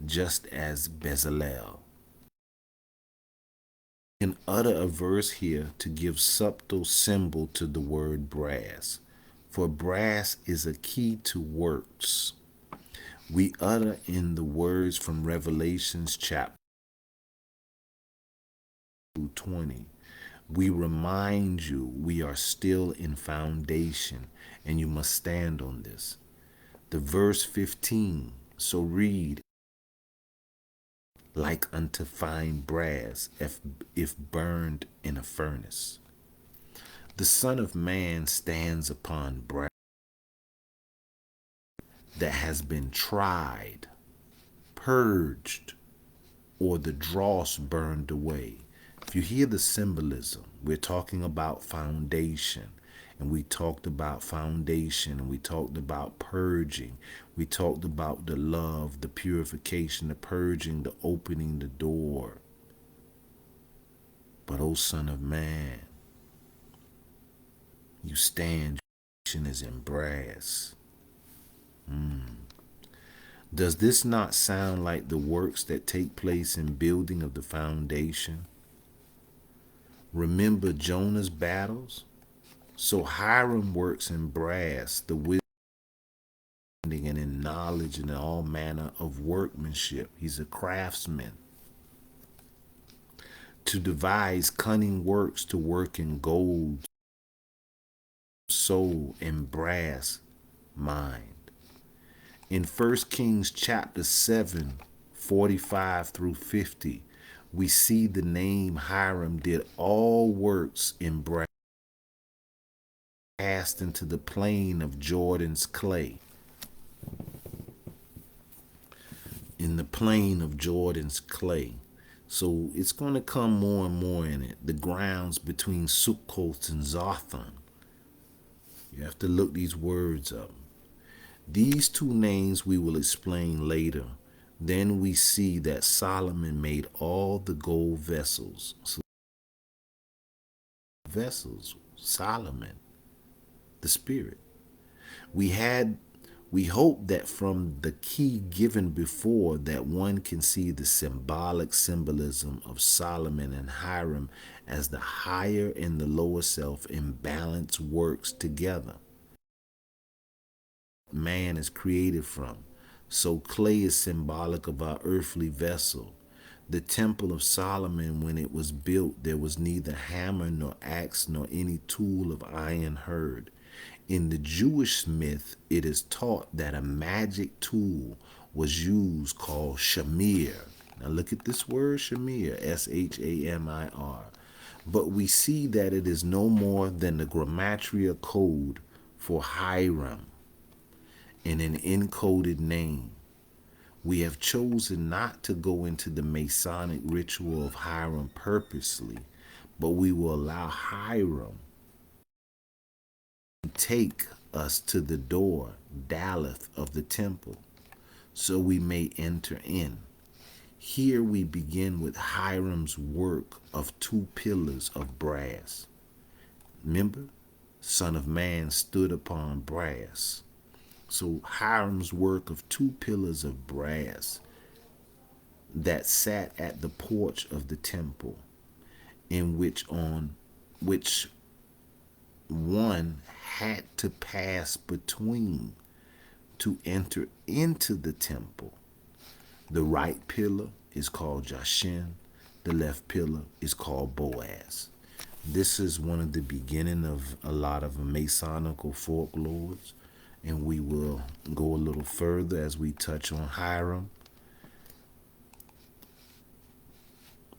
S1: just as Bezalel. Can utter a verse here to give subtle symbol to the word brass, for brass is a key to works. We utter in the words from Revelations chapter 20. We remind you we are still in foundation, and you must stand on this. The verse 15, so read, like unto fine brass, if burned in a furnace. The Son of Man stands upon brass that has been tried, purged, or the dross burned away. If you hear the symbolism, we're talking about foundation. And we talked about foundation, and we talked about purging. We talked about the love, the purification, the purging, the opening the door. But, O son of man, you stand is in brass. Does this not sound like the works that take place in building of the foundation? Remember Jonah's battles? So Hiram works in brass, the wisdom and in knowledge and in all manner of workmanship. He's a craftsman. To devise cunning works to work in gold, soul, and brass, mind. In 1 Kings chapter 7, 45 through 50, we see the name Hiram did all works in brass, cast into the plain of Jordan's clay. In the plain of Jordan's clay. So it's going to come more and more in it. The grounds between Sukkot and Zotham. You have to look these words up. These two names we will explain later. Then we see that Solomon made all the gold vessels. So Solomon, the Spirit. We hope that from the key given before that one can see the symbolic symbolism of Solomon and Hiram as the higher and the lower self in balance works together. Man is created from. So clay is symbolic of our earthly vessel. The temple of Solomon, when it was built, there was neither hammer nor axe nor any tool of iron heard. In the Jewish myth, it is taught that a magic tool was used called shamir. Now look at this word shamir, S-H-A-M-I-R. But we see that it is no more than the grammatria code for Hiram in an encoded name. We have chosen not to go into the Masonic ritual of Hiram purposely, but we will allow Hiram to take us to the door, Daleth, of the temple, so we may enter in. Here we begin with Hiram's work of 2 pillars of brass. Remember, Son of Man stood upon brass. So Hiram's work of 2 pillars of brass that sat at the porch of the temple, in which one had to pass between to enter into the temple. The right pillar is called Jashin. The left pillar is called Boaz. This is one of the beginning of a lot of Masonical folklores. And we will go a little further as we touch on Hiram,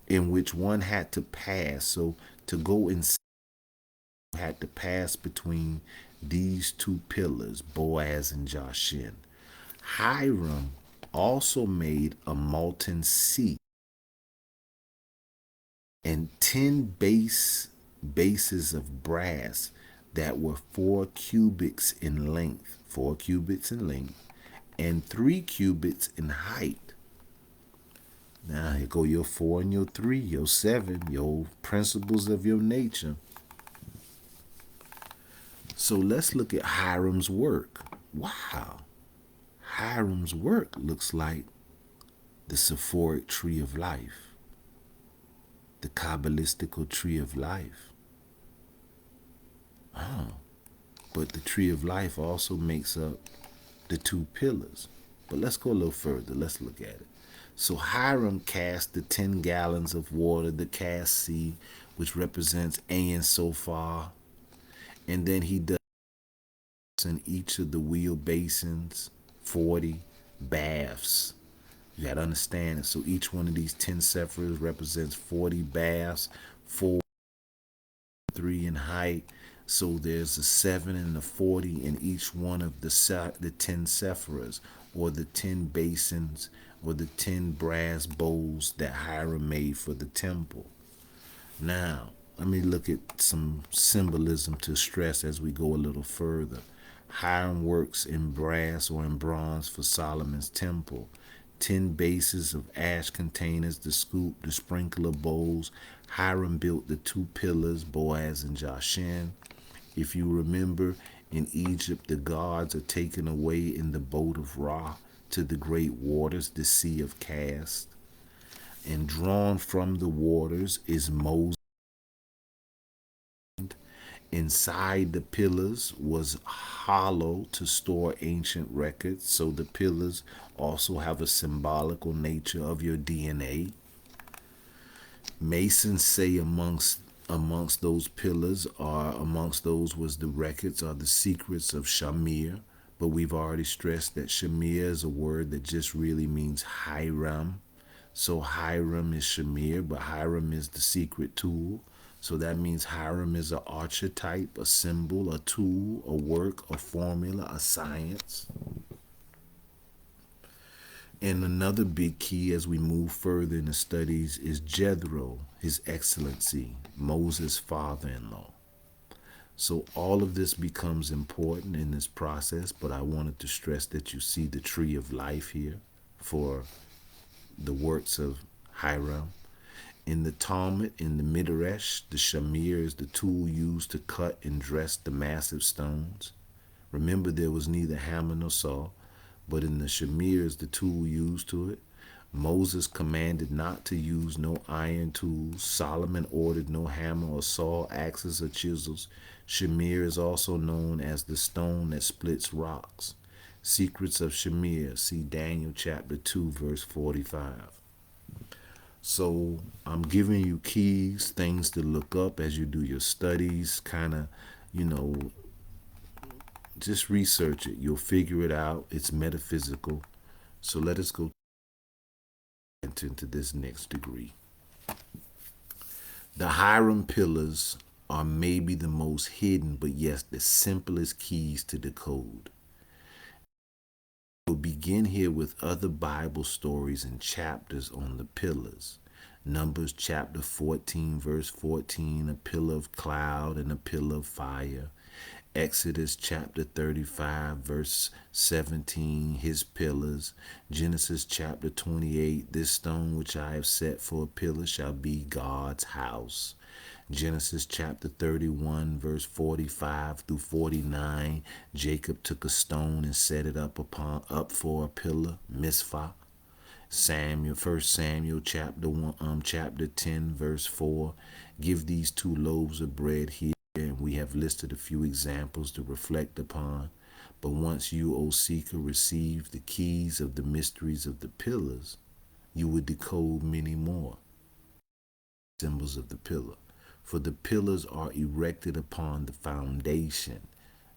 S1: in which one had to pass. So to go inside, had to pass between these 2 pillars, Boaz and Jashin. Hiram also made a molten sea and 10 bases of brass that were 4 cubits in length, and 3 cubits in height. Now here go your 4 and your 3, your 7, your principles of your nature. So let's look at Hiram's work. Wow. Hiram's work looks like the Sephoric tree of life, the Kabbalistical tree of life. But the tree of life also makes up the 2 pillars. But let's go a little further. Let's look at it. So Hiram cast the 10 gallons of water, the cast sea, which represents Ayin Sophar. And then he does in each of the wheel basins, 40 baths. You got to understand it. So each one of these 10 sephiras represents 40 baths, 4, 3 in height. So there's a 7 and a 40 in each one of the 10 sephiras, or the 10 basins, or the 10 brass bowls that Hiram made for the temple. Now, let me look at some symbolism to stress as we go a little further. Hiram works in brass or in bronze for Solomon's temple. 10 bases of ash containers, the scoop, the sprinkler bowls. Hiram built the two pillars, Boaz and Jashin. If you remember, in Egypt, the gods are taken away in the boat of Ra to the great waters, the Sea of Cast. And drawn from the waters is Moses. Inside the pillars was hollow to store ancient records, so the pillars also have a symbolical nature of your DNA. Masons say amongst those pillars amongst those was the records or the secrets of Shamir, but we've already stressed that Shamir is a word that just really means Hiram. So Hiram is Shamir, but Hiram is the secret tool. So that means Hiram is an archetype, a symbol, a tool, a work, a formula, a science. And another big key as we move further in the studies is Jethro, His Excellency, Moses' father-in-law. So all of this becomes important in this process, but I wanted to stress that you see the tree of life here for the works of Hiram. In the Talmud, in the Midrash, the shamir is the tool used to cut and dress the massive stones. Remember, there was neither hammer nor saw, but in the shamir is the tool used to it. Moses commanded not to use no iron tools. Solomon ordered no hammer or saw, axes or chisels. Shamir is also known as the stone that splits rocks. Secrets of Shamir, see Daniel chapter 2, verse 45. So I'm giving you keys, things to look up as you do your studies, kind of, just research it. You'll figure it out. It's metaphysical. So let us go into this next degree. The Hiram Pillars are maybe the most hidden, but yes, the simplest keys to decode. We'll begin here with other Bible stories and chapters on the pillars. Numbers chapter 14, verse 14, a pillar of cloud and a pillar of fire. Exodus chapter 35, verse 17, his pillars. Genesis chapter 28, this stone which I have set for a pillar shall be God's house. Genesis chapter 31, verse 45 through 49, Jacob took a stone and set it up for a pillar, Mizpah. 1 Samuel chapter 10, verse 4, give these 2 loaves of bread here, and we have listed a few examples to reflect upon. But once you, O seeker, receive the keys of the mysteries of the pillars, you would decode many more symbols of the pillar. For the pillars are erected upon the foundation.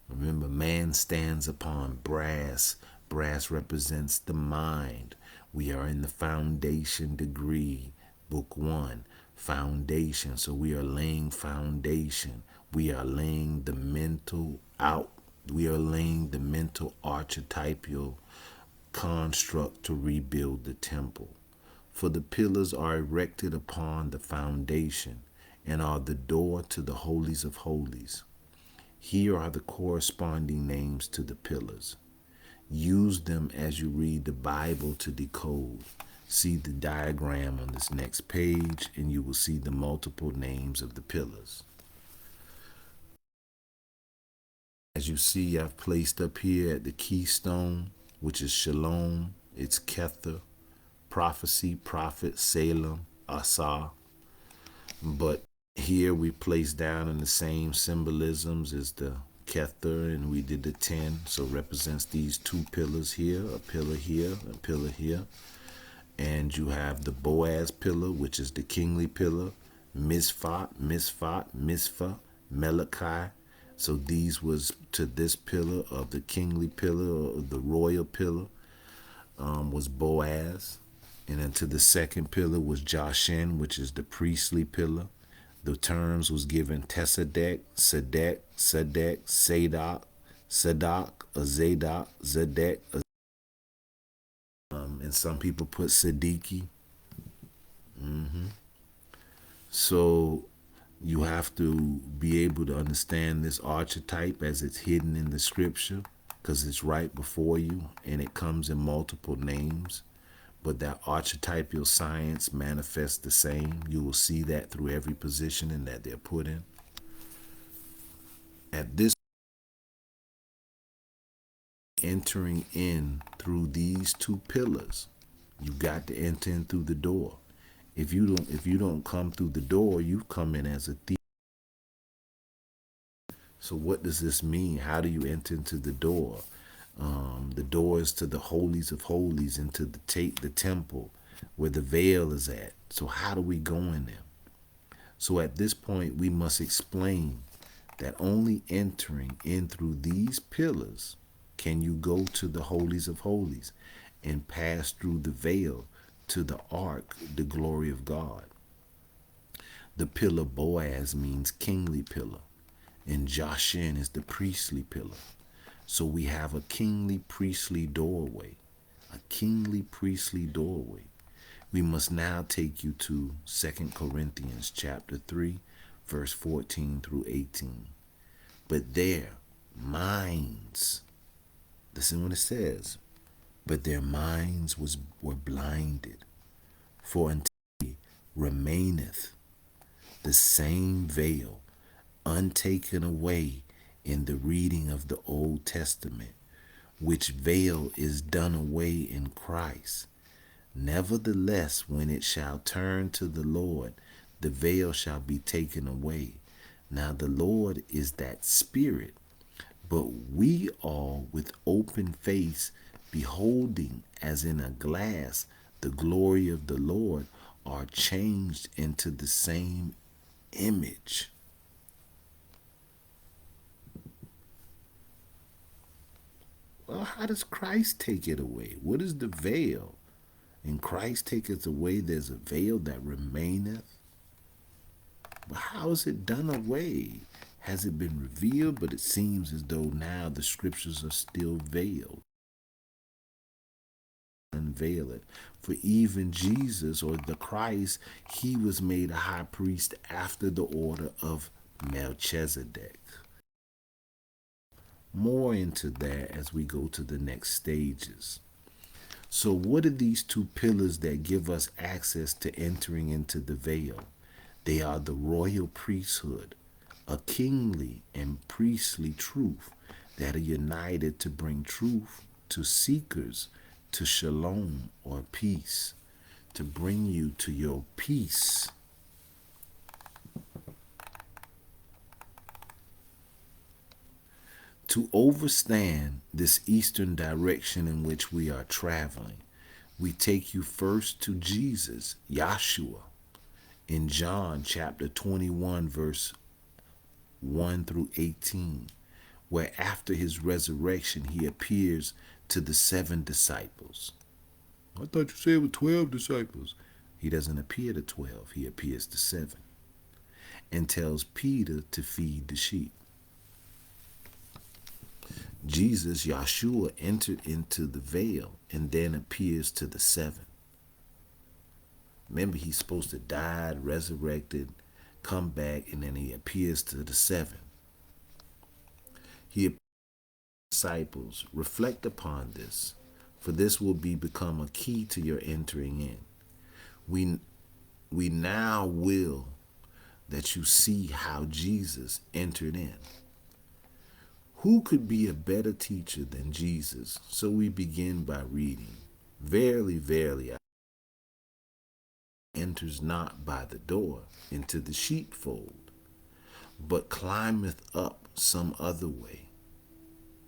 S1: Remember, man stands upon brass. Brass represents the mind. We are in the foundation degree, book 1, foundation. So we are laying foundation. We are laying the mental out. We are laying the mental archetypal construct to rebuild the temple. For the pillars are erected upon the foundation and are the door to the holies of holies. Here are the corresponding names to the pillars. Use them as you read the Bible to decode. See the diagram on this next page, and you will see the multiple names of the pillars. As you see, I've placed up here at the keystone, which is Shalom, it's Kether, prophecy, prophet, Salem, AUSAR. But here we place down in the same symbolisms as the Kether, and we did the 10, so represents these 2 pillars here, a pillar here, a pillar here. And you have the Boaz pillar, which is the kingly pillar, Mizpah, Malachi. So these was to this pillar of the kingly pillar, or the royal pillar, was Boaz. And then to the second pillar was Jashin, which is the priestly pillar. The terms was given Tesadek, Sadek, Sadok, Zadok, Zadek, and some people put Siddiqui. So you have to be able to understand this archetype as it's hidden in the scripture, because it's right before you and it comes in multiple names. but that archetypal science manifests the same. You will see that through every positioning that they're put in. At this, entering in through these two pillars, you got to enter in through the door. If you don't come through the door, you come in as a thief. So what does this mean? How do you enter into the door? The door is to the holies of holies, into the temple where the veil is at. So how do we go in there? So at this point, we must explain that only entering in through these pillars can you go to the holies of holies and pass through the veil to the ark, the glory of God. The pillar Boaz means kingly pillar, and Joshin is the priestly pillar. So we have a kingly priestly doorway, a kingly priestly doorway. We must now take you to 2 Corinthians chapter 3, verse 14 through 18. But their minds, listen what it says, but their minds were blinded, for until remaineth the same veil untaken away in the reading of the Old Testament, which veil is done away in Christ. Nevertheless, when it shall turn to the Lord, the veil shall be taken away. Now the Lord is that Spirit, but we all with open face, beholding as in a glass the glory of the Lord, are changed into the same image. Well, how does Christ take it away? What is the veil? And Christ taketh away, there's a veil that remaineth. But how is it done away? Has it been revealed? But it seems as though now the scriptures are still veiled. Unveil it. For even Jesus, or the Christ, he was made a high priest after the order of Melchizedek. More into that as we go to the next stages. So what are these two pillars that give us access to entering into the veil? They are the royal priesthood, a kingly and priestly truth that are united to bring truth to seekers, to shalom or peace, to bring you to your peace. To overstand this eastern direction in which we are traveling, we take you first to Jesus, Yahshua, in John chapter 21, verse 1 through 18, where after his resurrection, he appears to the 7 disciples. I thought you said it was 12 disciples. He doesn't appear to 12, he appears to 7, and tells Peter to feed the sheep. Jesus, Yahshua, entered into the veil and then appears to the 7. Remember, he's supposed to die, resurrected, come back, and then he appears to the 7. He appears to the disciples. Reflect upon this, for this will become a key to your entering in. We now will that you see how Jesus entered in. Who could be a better teacher than Jesus? So we begin by reading, Verily, verily, I enters not by the door into the sheepfold, but climbeth up some other way.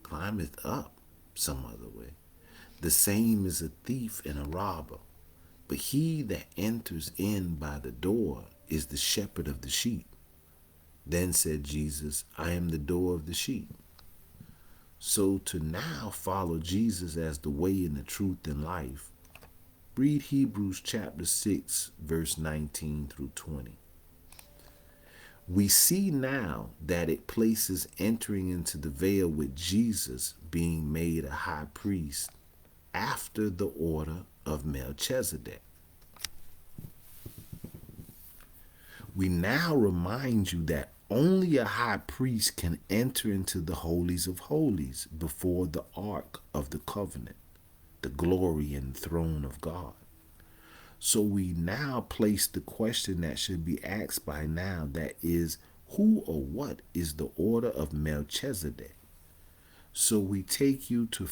S1: Climbeth up some other way. The same is a thief and a robber. But he that enters in by the door is the shepherd of the sheep. Then said Jesus, I am the door of the sheep. So to now follow Jesus as the way and the truth and life, read Hebrews chapter 6, verse 19 through 20. We see now that it places entering into the veil with Jesus being made a high priest after the order of Melchizedek. We now remind you that only a high priest can enter into the holies of holies before the ark of the covenant, the glory and throne of God. So we now place the question that should be asked by now, that is, who or what is the order of Melchizedek? So we take you to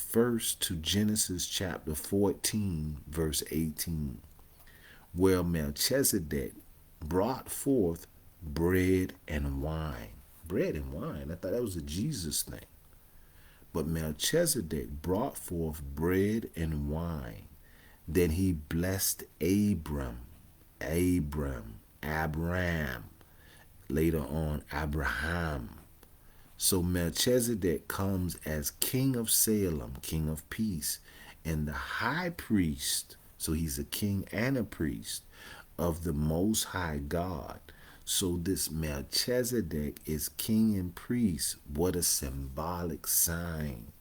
S1: Genesis chapter 14, verse 18, where Melchizedek brought forth bread and wine. Bread and wine? I thought that was a Jesus thing. But Melchizedek brought forth bread and wine. Then he blessed Abram, later on Abraham. So Melchizedek comes as king of Salem, king of peace, and the high priest. So he's a king and a priest of the Most High God. So this Melchizedek is king and priest. What a symbolic sign.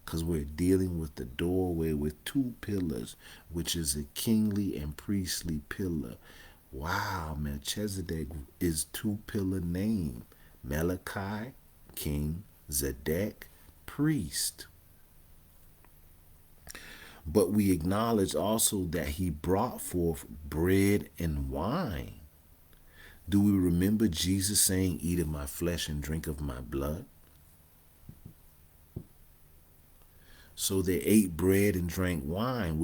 S1: Because we're dealing with the doorway with two pillars, which is a kingly and priestly pillar. Wow, Melchizedek is two-pillar name. Malachi, king, Zedek, priest. But we acknowledge also that he brought forth bread and wine. Do we remember Jesus saying, eat of my flesh and drink of my blood? So they ate bread and drank wine.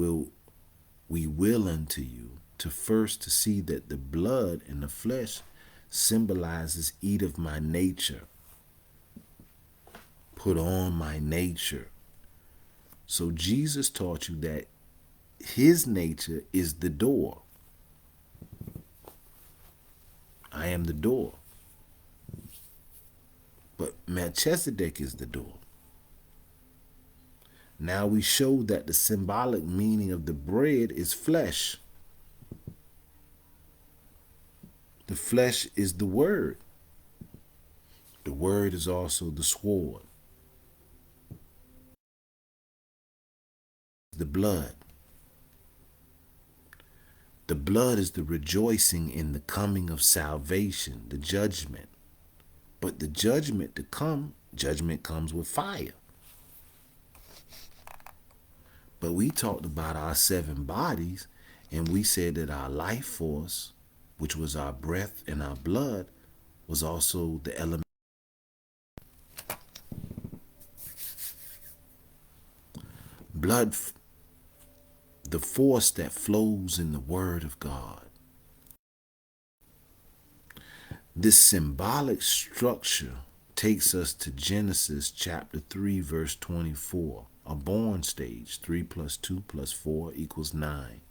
S1: We will unto you to see that the blood and the flesh symbolizes eat of my nature. Put on my nature. So Jesus taught you that his nature is the door. I am the door. But Melchizedek is the door. Now we show that the symbolic meaning of the bread is flesh. The flesh is the word. The word is also the sword. The blood. The blood is the rejoicing in the coming of salvation, the judgment. But the judgment to come, judgment comes with fire. But we talked about our 7 bodies, and we said that our life force, which was our breath and our blood, was also the element. Blood, the force that flows in the Word of God. This symbolic structure takes us to Genesis chapter 3, verse 24, a born stage, 3 plus 2 plus 4 equals 9.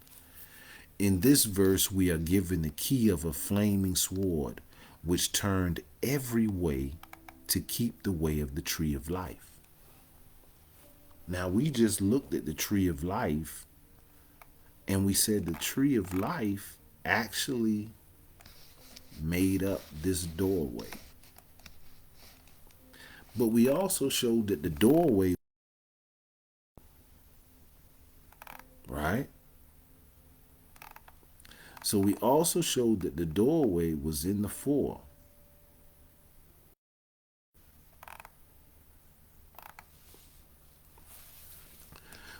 S1: In this verse, we are given the key of a flaming sword, which turned every way to keep the way of the tree of life. Now, we just looked at the tree of life, and we said the tree of life actually made up this doorway. But we also showed that the doorway, right? So we also showed that the doorway was in the 4.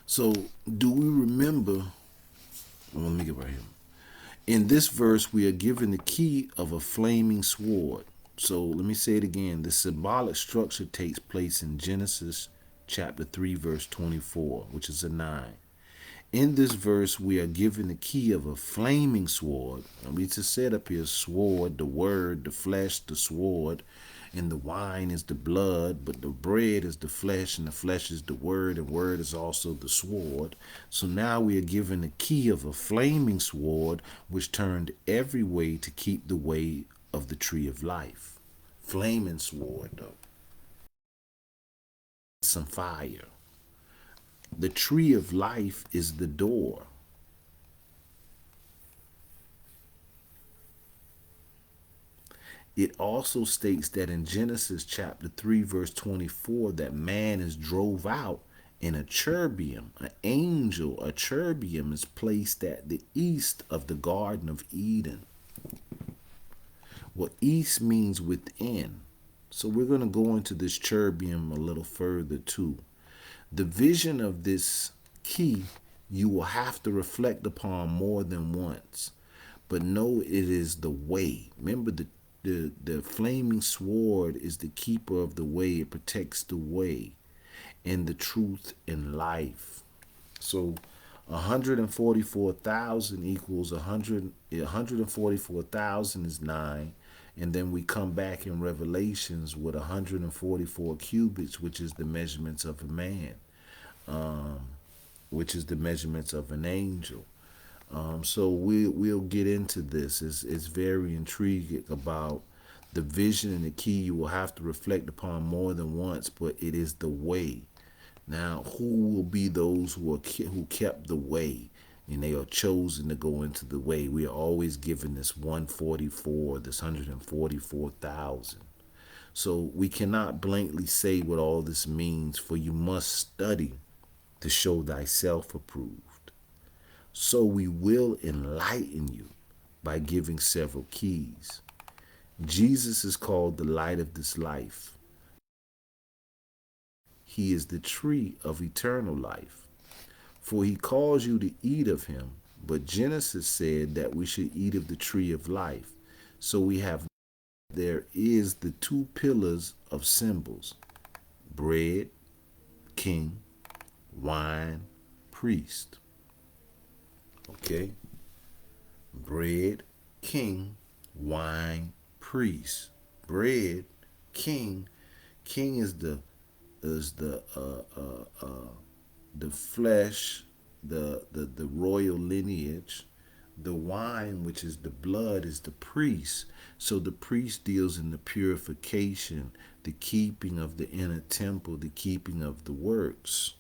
S1: So do we remember, well, let me get right here. In this verse, we are given the key of a flaming sword. So let me say it again. The symbolic structure takes place in Genesis chapter 3, verse 24, which is a 9. In this verse, we are given the key of a flaming sword. And we just said up here, sword, the word, the flesh, the sword, and the wine is the blood, but the bread is the flesh, and the flesh is the word, and word is also the sword. So now we are given the key of a flaming sword, which turned every way to keep the way of the tree of life. Flaming sword, though. Some fire. The tree of life is the door. It also states that in Genesis chapter 3, verse 24, that man is drove out in a cherubim, an angel. A cherubim is placed at the east of the Garden of Eden. Well, east means within. So we're going to go into this cherubim a little further too. The vision of this key you will have to reflect upon more than once. But know it is the way. Remember, the flaming sword is the keeper of the way. It protects the way and the truth in life. So 144,000 equals 144,000 is 9. And then we come back in Revelations with 144 cubits, which is the measurements of a man, which is the measurements of an angel. So we'll get into this. It's very intriguing about the vision and the key. You will have to reflect upon more than once, but it is the way. Now, who will be those who kept the way, and they are chosen to go into the way? We are always given this 144, this 144,000. So we cannot blankly say what all this means, for you must study to show thyself approved. So we will enlighten you by giving several keys. Jesus is called the light of this life. He is the tree of eternal life. For he calls you to eat of him, but Genesis said that we should eat of the tree of life. So there is the two pillars of symbols: bread, king; wine, priest. Okay? Bread, king; wine, priest. Bread, king. King is the flesh, the royal lineage. The wine, which is the blood, is the priest. So the priest deals in the purification, the keeping of the inner temple, the keeping of the works.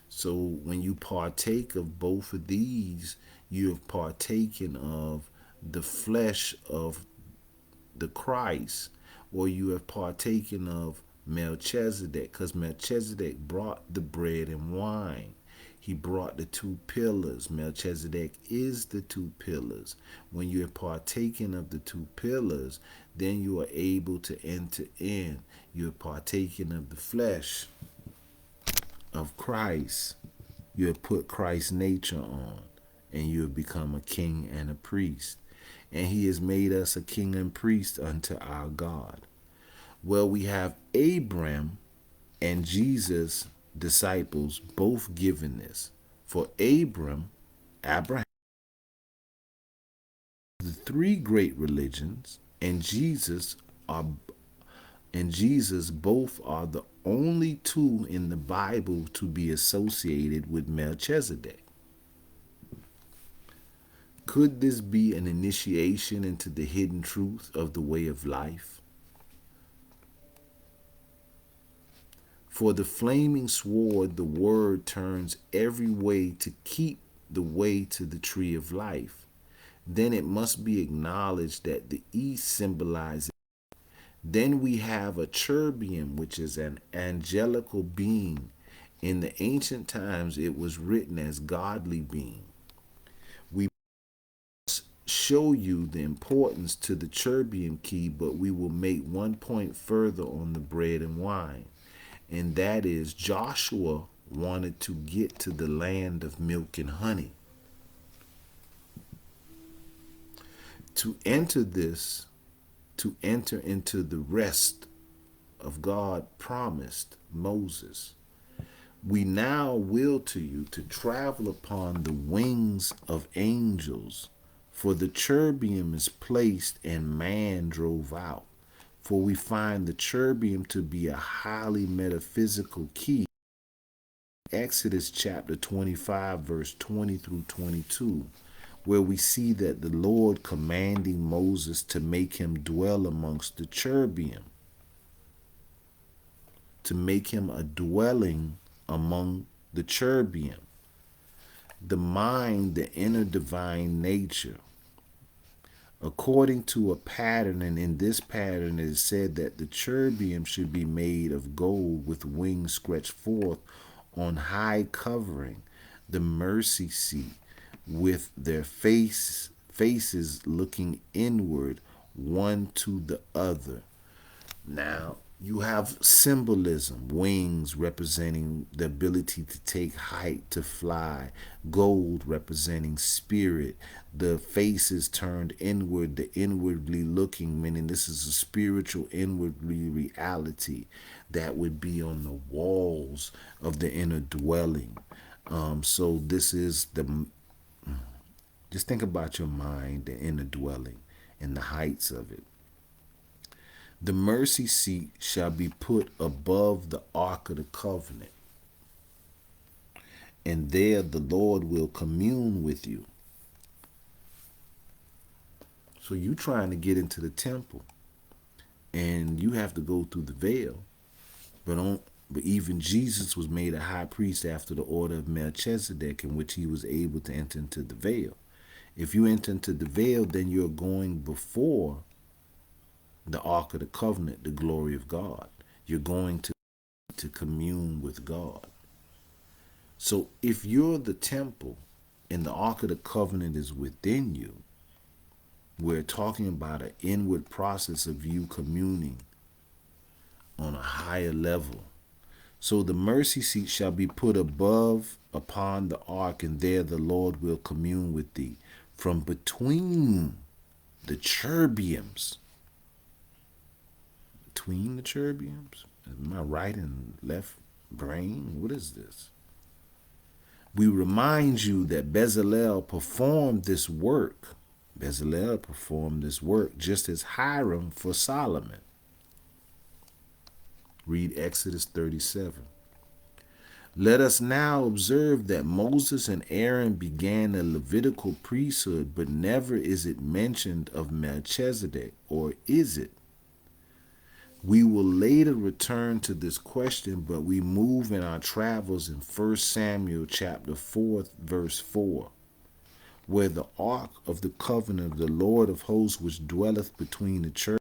S1: So when you partake of both of these, you have partaken of the flesh of the Christ, or you have partaken of Melchizedek, because Melchizedek brought the bread and wine. He brought the two pillars. Melchizedek is the two pillars. When you have partaken of the two pillars, then you are able to enter in. You have partaken of the flesh of Christ. You have put Christ's nature on, and you have become a king and a priest. And he has made us a king and priest unto our God. Well, we have Abraham and Jesus' disciples both given this. For Abraham, the three great religions, and Jesus both are the only two in the Bible to be associated with Melchizedek. Could this be an initiation into the hidden truth of the way of life? For the flaming sword, the word turns every way to keep the way to the tree of life. Then it must be acknowledged that the east symbolizes. Then we have a cherubim, which is an angelical being. In the ancient times, it was written as godly being. We must show you the importance to the cherubim key, but we will make one point further on the bread and wine. And that is, Joshua wanted to get to the land of milk and honey. To enter into the rest of God promised Moses. We now will to you to travel upon the wings of angels, for the cherubim is placed and man drove out. For we find the cherubim to be a highly metaphysical key. Exodus chapter 25, verse 20 through 22, where we see that the Lord commanding Moses to make him dwell amongst the cherubim, to make him a dwelling among the cherubim. The mind, the inner divine nature, according to a pattern, and in this pattern it is said that the cherubim should be made of gold with wings stretched forth on high, covering the mercy seat, with their faces looking inward one to the other. Now, You have symbolism, wings representing the ability to take height, to fly, gold representing spirit, the faces turned inward, the inwardly looking, meaning this is a spiritual inwardly reality that would be on the walls of the inner dwelling. So this is just think about your mind, the inner dwelling, and the heights of it. The mercy seat shall be put above the ark of the covenant, and there the Lord will commune with you. So you trying to get into the temple, and you have to go through the veil. But even Jesus was made a high priest after the order of Melchizedek, in which he was able to enter into the veil. If you enter into the veil, then you're going before the ark of the covenant, the glory of God. You're going to commune with God. So if you're the temple and the ark of the covenant is within you, we're talking about an inward process of you communing on a higher level. So the mercy seat shall be put above upon the ark, and there the Lord will commune with thee. From between the cherubims. Between the cherubims? Am I right and left brain? What is this? We remind you that Bezalel performed this work. Bezalel performed this work just as Hiram for Solomon. Read Exodus 37. Let us now observe that Moses and Aaron began a Levitical priesthood, but never is it mentioned of Melchizedek, or is it? We will later return to this question, but we move in our travels in 1 Samuel chapter 4, verse 4, where the ark of the covenant of the Lord of hosts, which dwelleth between the cherubim.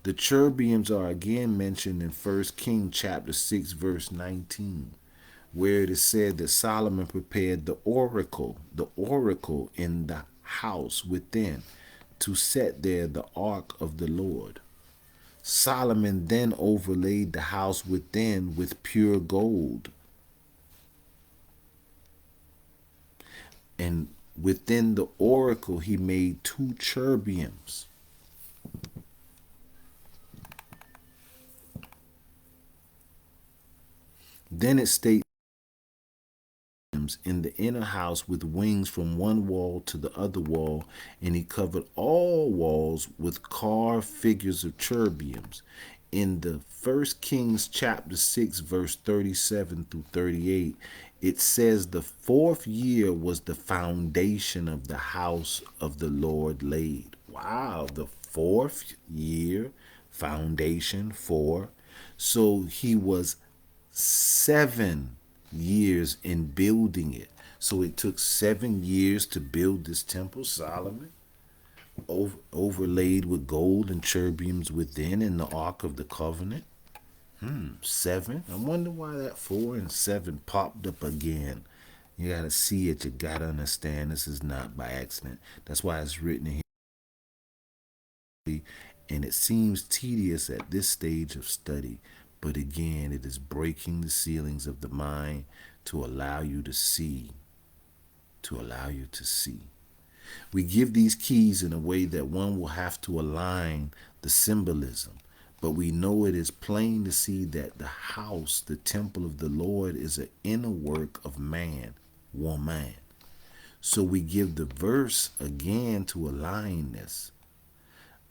S1: The cherubims are again mentioned in 1 Kings chapter 6, verse 19, where it is said that Solomon prepared the oracle in the house within, to set there the ark of the Lord. Solomon then overlaid the house within with pure gold. And within the oracle he made 2 cherubims. Then it states, in the inner house with wings from one wall to the other wall, and he covered all walls with carved figures of cherubims. In the 1 Kings chapter 6, verse 37 through 38, it says the 4th year was the foundation of the house of the Lord laid. Wow, the 4th year, foundation 4. So he was 7 years in building it. So it took 7 years to build this temple, Solomon, overlaid with gold and cherubims within, in the Ark of the Covenant. 7. I wonder why that 4 and 7 popped up again. You gotta see it. You gotta understand this is not by accident. That's why it's written in here. And it seems tedious at this stage of study. But again, it is breaking the ceilings of the mind to allow you to see. To allow you to see. We give these keys in a way that one will have to align the symbolism. But we know it is plain to see that the house, the temple of the Lord, is an inner work of man, woman. So we give the verse again to align this.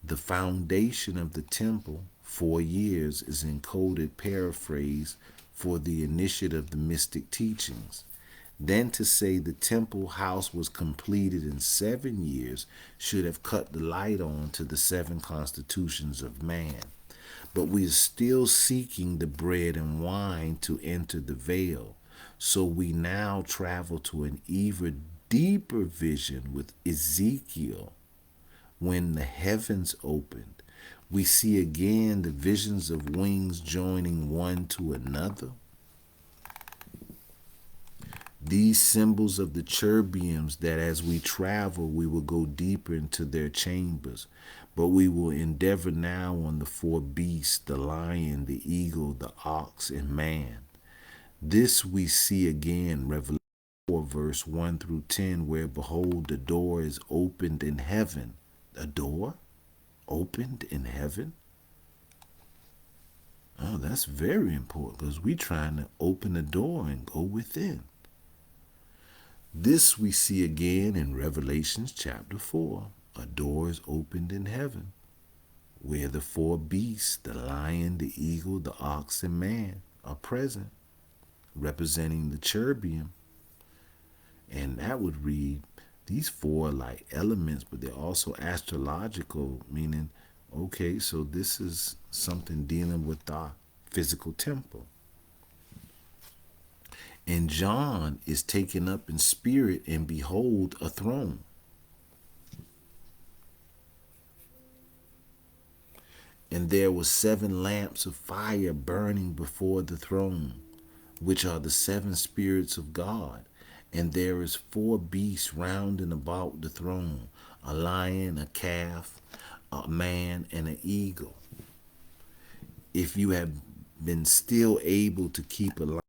S1: The foundation of the temple, 4 years, is encoded paraphrase for the initiative of the mystic teachings. Then to say the temple house was completed in 7 years should have cut the light on to the 7 constitutions of man. But we are still seeking the bread and wine to enter the veil. So we now travel to an even deeper vision with Ezekiel. When the heavens opened, we see again the visions of wings joining one to another. These symbols of the cherubims, that as we travel, we will go deeper into their chambers. But we will endeavor now on the four beasts, the lion, the eagle, the ox, and man. This we see again, Revelation 4, verse 1 through 10, where behold, the door is opened in heaven. A door opened in heaven? Oh, that's very important, because we're trying to open the door and go within. This we see again in Revelation chapter 4. A door is opened in heaven, where the four beasts, the lion, the eagle, the ox, and man, are present, representing the cherubim. And that would read, these four like elements, but they're also astrological, meaning, okay, so this is something dealing with our physical temple. And John is taken up in spirit, and behold, a throne. And there were 7 lamps of fire burning before the throne, which are the 7 spirits of God. And there is 4 beasts round and about the throne, a lion, a calf, a man, and an eagle. If you have been still able to keep a line,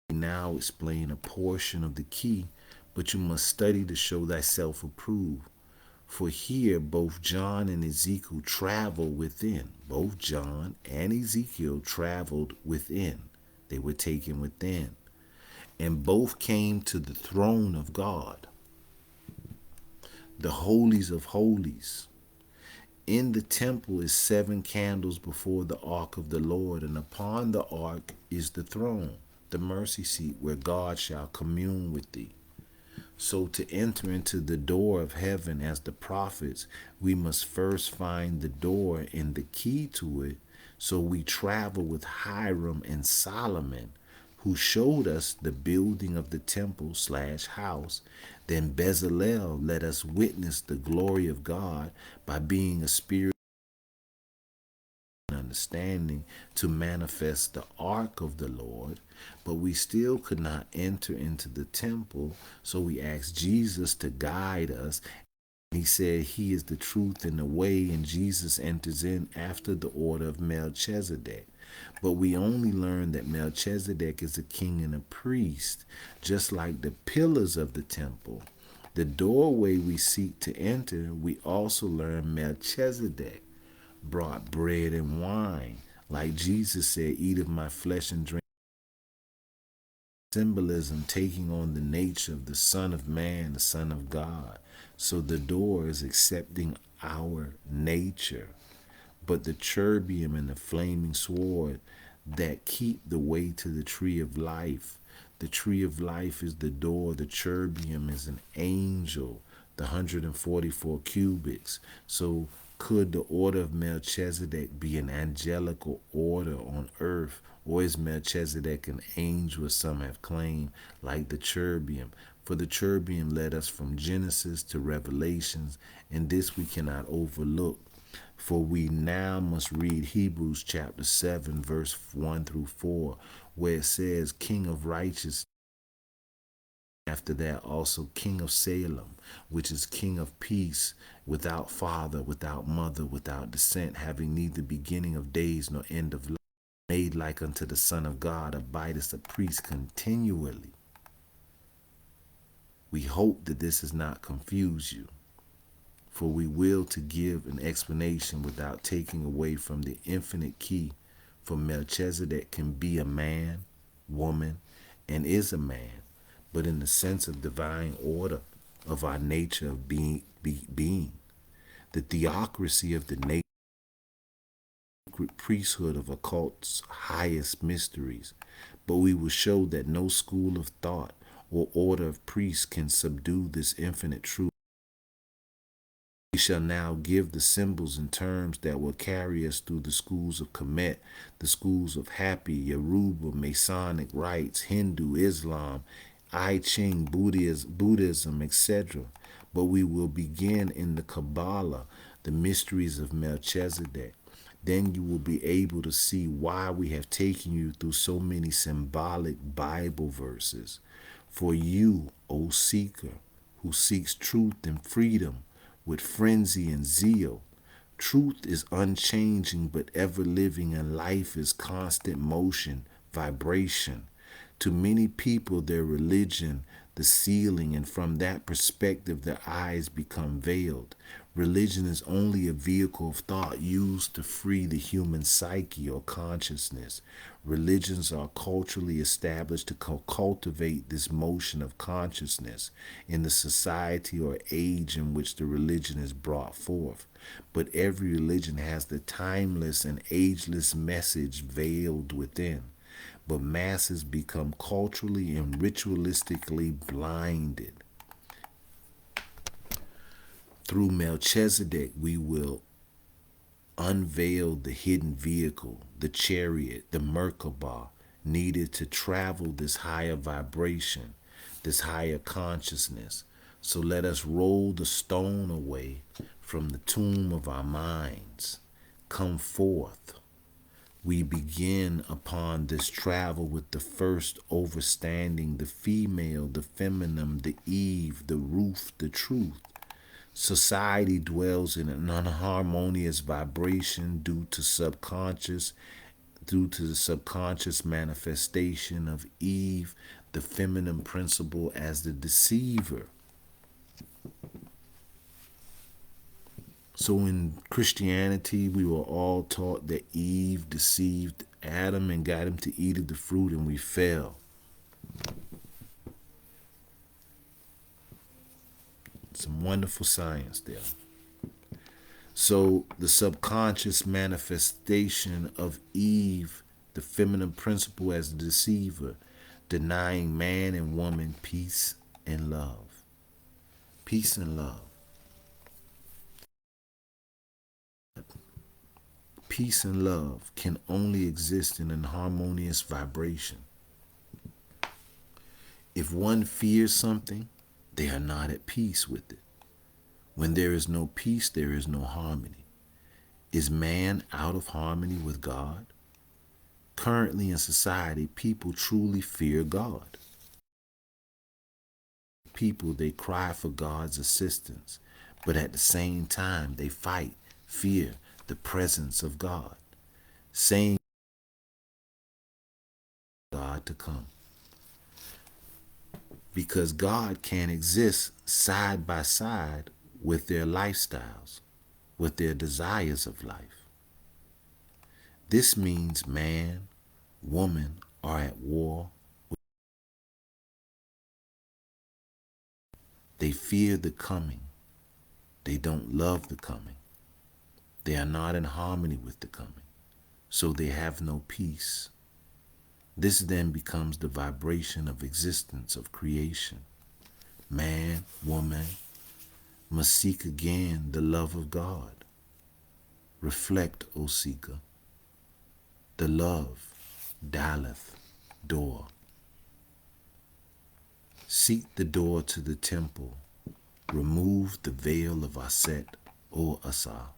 S1: now explain a portion of the key, but you must study to show thyself approved. For here both John and Ezekiel travel within. Both John and Ezekiel traveled within. They were taken within. And both came to the throne of God, the holies of holies. In the temple is 7 candles before the ark of the Lord, and upon the ark is the throne, the mercy seat, where God shall commune with thee. So to enter into the door of heaven as the prophets, we must first find the door and the key to it. So we travel with Hiram and Solomon, who showed us the building of the temple/house. Then Bezalel let us witness the glory of God by being a spirit understanding to manifest the ark of the Lord, but we still could not enter into the temple, so we asked Jesus to guide us. He said he is the truth and the way, and Jesus enters in after the order of Melchizedek. But we only learn that Melchizedek is a king and a priest, just like the pillars of the temple. The doorway we seek to enter, we also learn Melchizedek brought bread and wine. Like Jesus said, eat of my flesh and drink. Symbolism, taking on the nature of the Son of Man, the Son of God. So the door is accepting our nature. But the cherubim and the flaming sword that keep the way to the tree of life. The tree of life is the door. The cherubim is an angel, the 144 cubits. So could the order of Melchizedek be an angelical order on earth, or is Melchizedek an angel, as some have claimed, like the cherubim? For the cherubim led us from Genesis to Revelations, and this we cannot overlook. For we now must read Hebrews chapter 7, verse 1 through 4, where it says, King of righteousness. After that, also King of Salem, which is King of peace, without father, without mother, without descent, having neither beginning of days nor end of life, made like unto the Son of God, abideth a priest continually. We hope that this does not confuse you, for we will to give an explanation without taking away from the infinite key. For Melchizedek can be a man, woman, and is a man, but in the sense of divine order of our nature of being. The theocracy of the nature, priesthood of occult's highest mysteries. But we will show that no school of thought or order of priests can subdue this infinite truth. We shall now give the symbols and terms that will carry us through the schools of Kemet, the schools of Happy, Yoruba, Masonic rites, Hindu, Islam, I Ching, Buddhism, etc. But we will begin in the Kabbalah, the mysteries of Melchizedek. Then you will be able to see why we have taken you through so many symbolic Bible verses. For you, O seeker, who seeks truth and freedom with frenzy and zeal, truth is unchanging but ever living, and life is constant motion, vibration. To many people, their religion, the ceiling, and from that perspective, their eyes become veiled. Religion is only a vehicle of thought used to free the human psyche or consciousness. Religions are culturally established to cultivate this motion of consciousness in the society or age in which the religion is brought forth. But every religion has the timeless and ageless message veiled within. But masses become culturally and ritualistically blinded. Through Melchizedek, we will unveil the hidden vehicle, the chariot, the Merkabah, needed to travel this higher vibration, this higher consciousness. So let us roll the stone away from the tomb of our minds. Come forth. We begin upon this travel with the first overstanding, the female, the feminine, the Eve, the roof, the truth. Society dwells in an unharmonious vibration due to the subconscious manifestation of Eve, the feminine principle, as the deceiver. So in Christianity, we were all taught that Eve deceived Adam and got him to eat of the fruit, and we fell. Some wonderful science there. So the subconscious manifestation of Eve, the feminine principle, as the deceiver, denying man and woman peace and love. Peace and love. Peace and love can only exist in an harmonious vibration. If one fears something, they are not at peace with it. When there is no peace, there is no harmony. Is man out of harmony with God? Currently in society, people truly fear God. People, they cry for God's assistance, but at the same time, they fight, fear the presence of God, saying God to come. Because God can't exist side by side with their lifestyles, with their desires of life. This means man, woman are at war. They fear the coming. They don't love the coming. They are not in harmony with the coming, so they have no peace. This then becomes the vibration of existence, of creation. Man, woman must seek again the love of God. Reflect, O seeker. The love dialeth door. Seek the door to the temple. Remove the veil of AUSET, or AUSAR.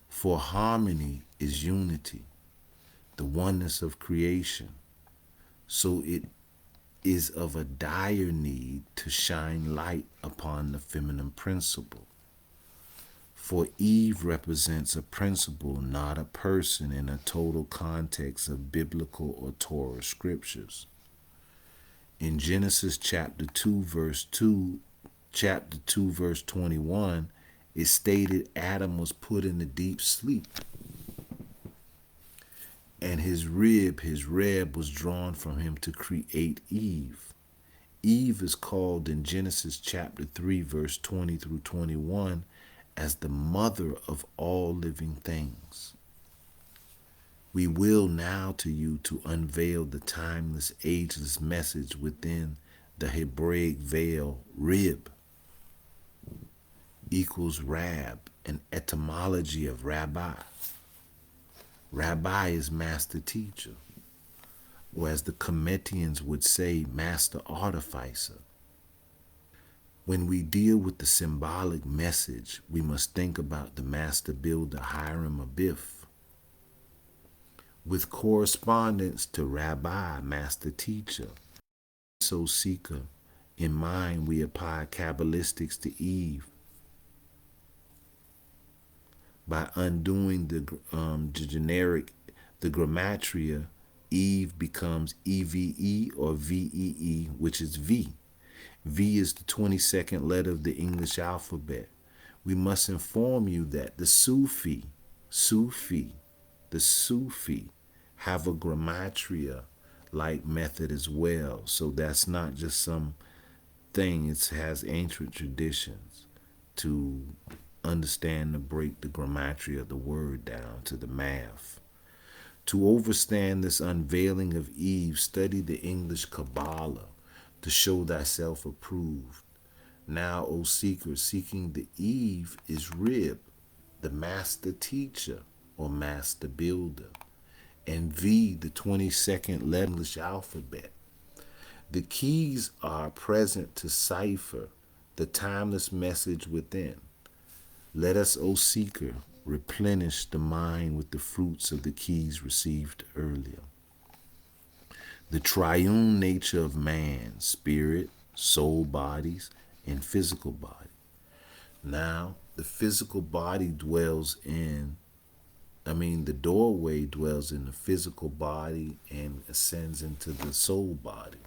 S1: For harmony is unity, the oneness of creation. So it is of a dire need to shine light upon the feminine principle. For Eve represents a principle, not a person, in a total context of biblical or Torah scriptures. In Genesis chapter 2, verse 21, it stated Adam was put in a deep sleep, and his rib was drawn from him to create Eve. Eve is called in Genesis chapter 3, verse 20 through 21, as the mother of all living things. We will now to you to unveil the timeless, ageless message within the Hebraic veil. Rib equals rab, an etymology of rabbi. Rabbi is master teacher, or as the Cometians would say, master artificer. When we deal with the symbolic message, we must think about the master builder Hiram Abiff, with correspondence to rabbi, master teacher. So seeker, in mind we apply Kabbalistics to Eve by undoing the generic, the grammatria. Eve becomes EVE or VEE, which is V. V is the 22nd letter of the English alphabet. We must inform you that the the Sufi have a grammatria like method as well. So that's not just some thing, it has ancient traditions to understand to break the grammatria of the word down to the math. To overstand this unveiling of Eve, study the English Kabbalah to show thyself approved. Now, O seeker, seeking the Eve is Rib, the master teacher or master builder, and V, the 22nd letter English alphabet. The keys are present to cipher the timeless message within. Let us, O seeker, replenish the mind with the fruits of the keys received earlier. The triune nature of man, spirit, soul bodies, and physical body. Now, the physical body the doorway dwells in the physical body and ascends into the soul body.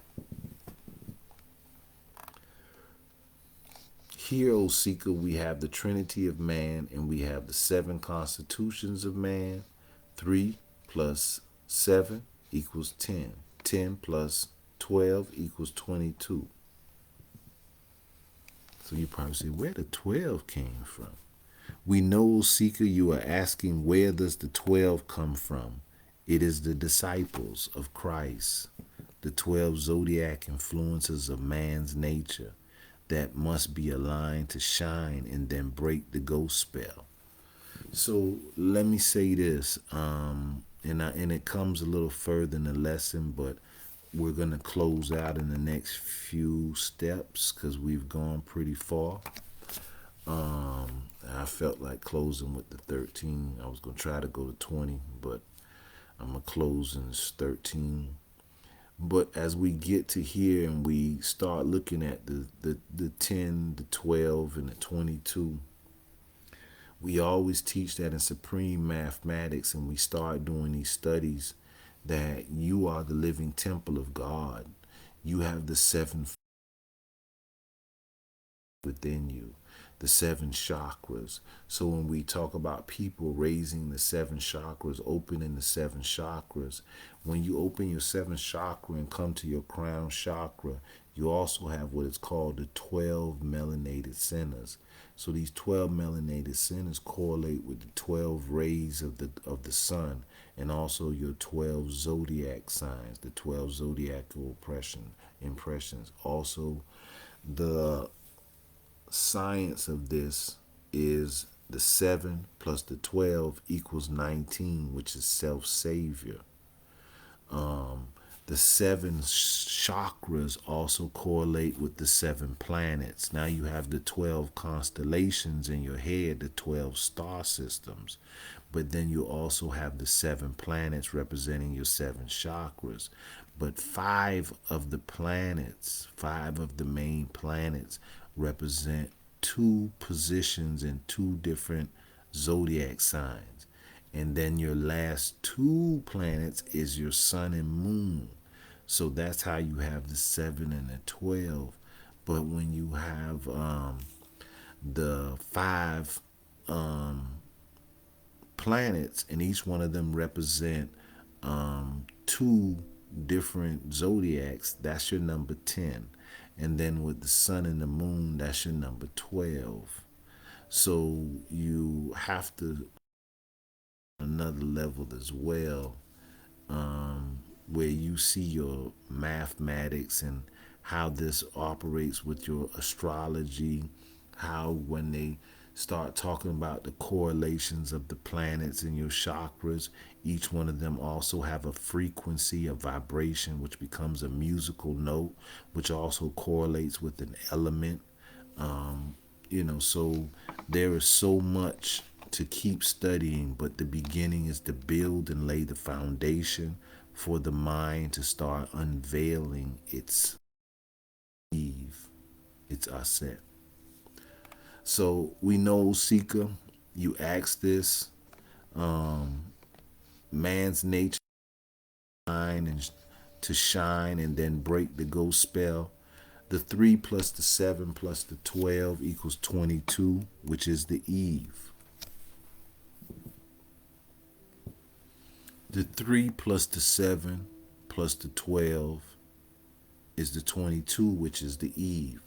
S1: Here, O seeker, we have the Trinity of man and we have the 7 constitutions of man. 3 plus 7 equals 10. 10 plus 12 equals 22. So you probably say, where the 12 came from? We know, seeker, you are asking, where does the 12 come from? It is the disciples of Christ, the 12 zodiac influences of man's nature that must be aligned to shine and then break the ghost spell. So let me say this, and it comes a little further in the lesson, but we're going to close out in the next few steps because we've gone pretty far. I felt like closing with the 13. I was going to try to go to 20, but I'm going to close in 13. But as we get to here and we start looking at the 10, the 12, and the 22, we always teach that in supreme mathematics, and we start doing these studies that you are the living temple of God. You have the 7 within you, the 7 chakras. So when we talk about people raising the 7 chakras, opening the 7 chakras, when you open your 7th chakra and come to your crown chakra, you also have what is called the 12 melanated centers. So these 12 melanated centers correlate with the 12 rays of the sun, and also your 12 zodiac signs, the 12 zodiacal impressions. Also, the science of this is the 7 plus the 12 equals 19, which is self-savior. The 7 chakras also correlate with the 7 planets. Now you have the 12 constellations in your head, the 12 star systems, but then you also have the 7 planets representing your 7 chakras. But 5 of the planets, 5 of the main planets, represent 2 positions in 2 different zodiac signs. And then your last 2 planets is your sun and moon. So that's how you have the 7 and the 12. But when you have the 5 planets, and each one of them represent 2 different zodiacs, that's your number 10. And then with the sun and the moon, that's your number 12. So you have to another level as well, where you see your mathematics and how this operates with your astrology, how when they start talking about the correlations of the planets in your chakras, each one of them also have a frequency, a vibration, which becomes a musical note, which also correlates with an element. So there is so much to keep studying, but the beginning is to build and lay the foundation for the mind to start unveiling its It's AUSET. So we know, Seeker, you asked this. Man's nature to shine and then break the ghost spell. The 3 plus the 7 plus the 12 equals 22, which is the Eve. The 3 plus the 7 plus the 12 is the 22, which is the Eve.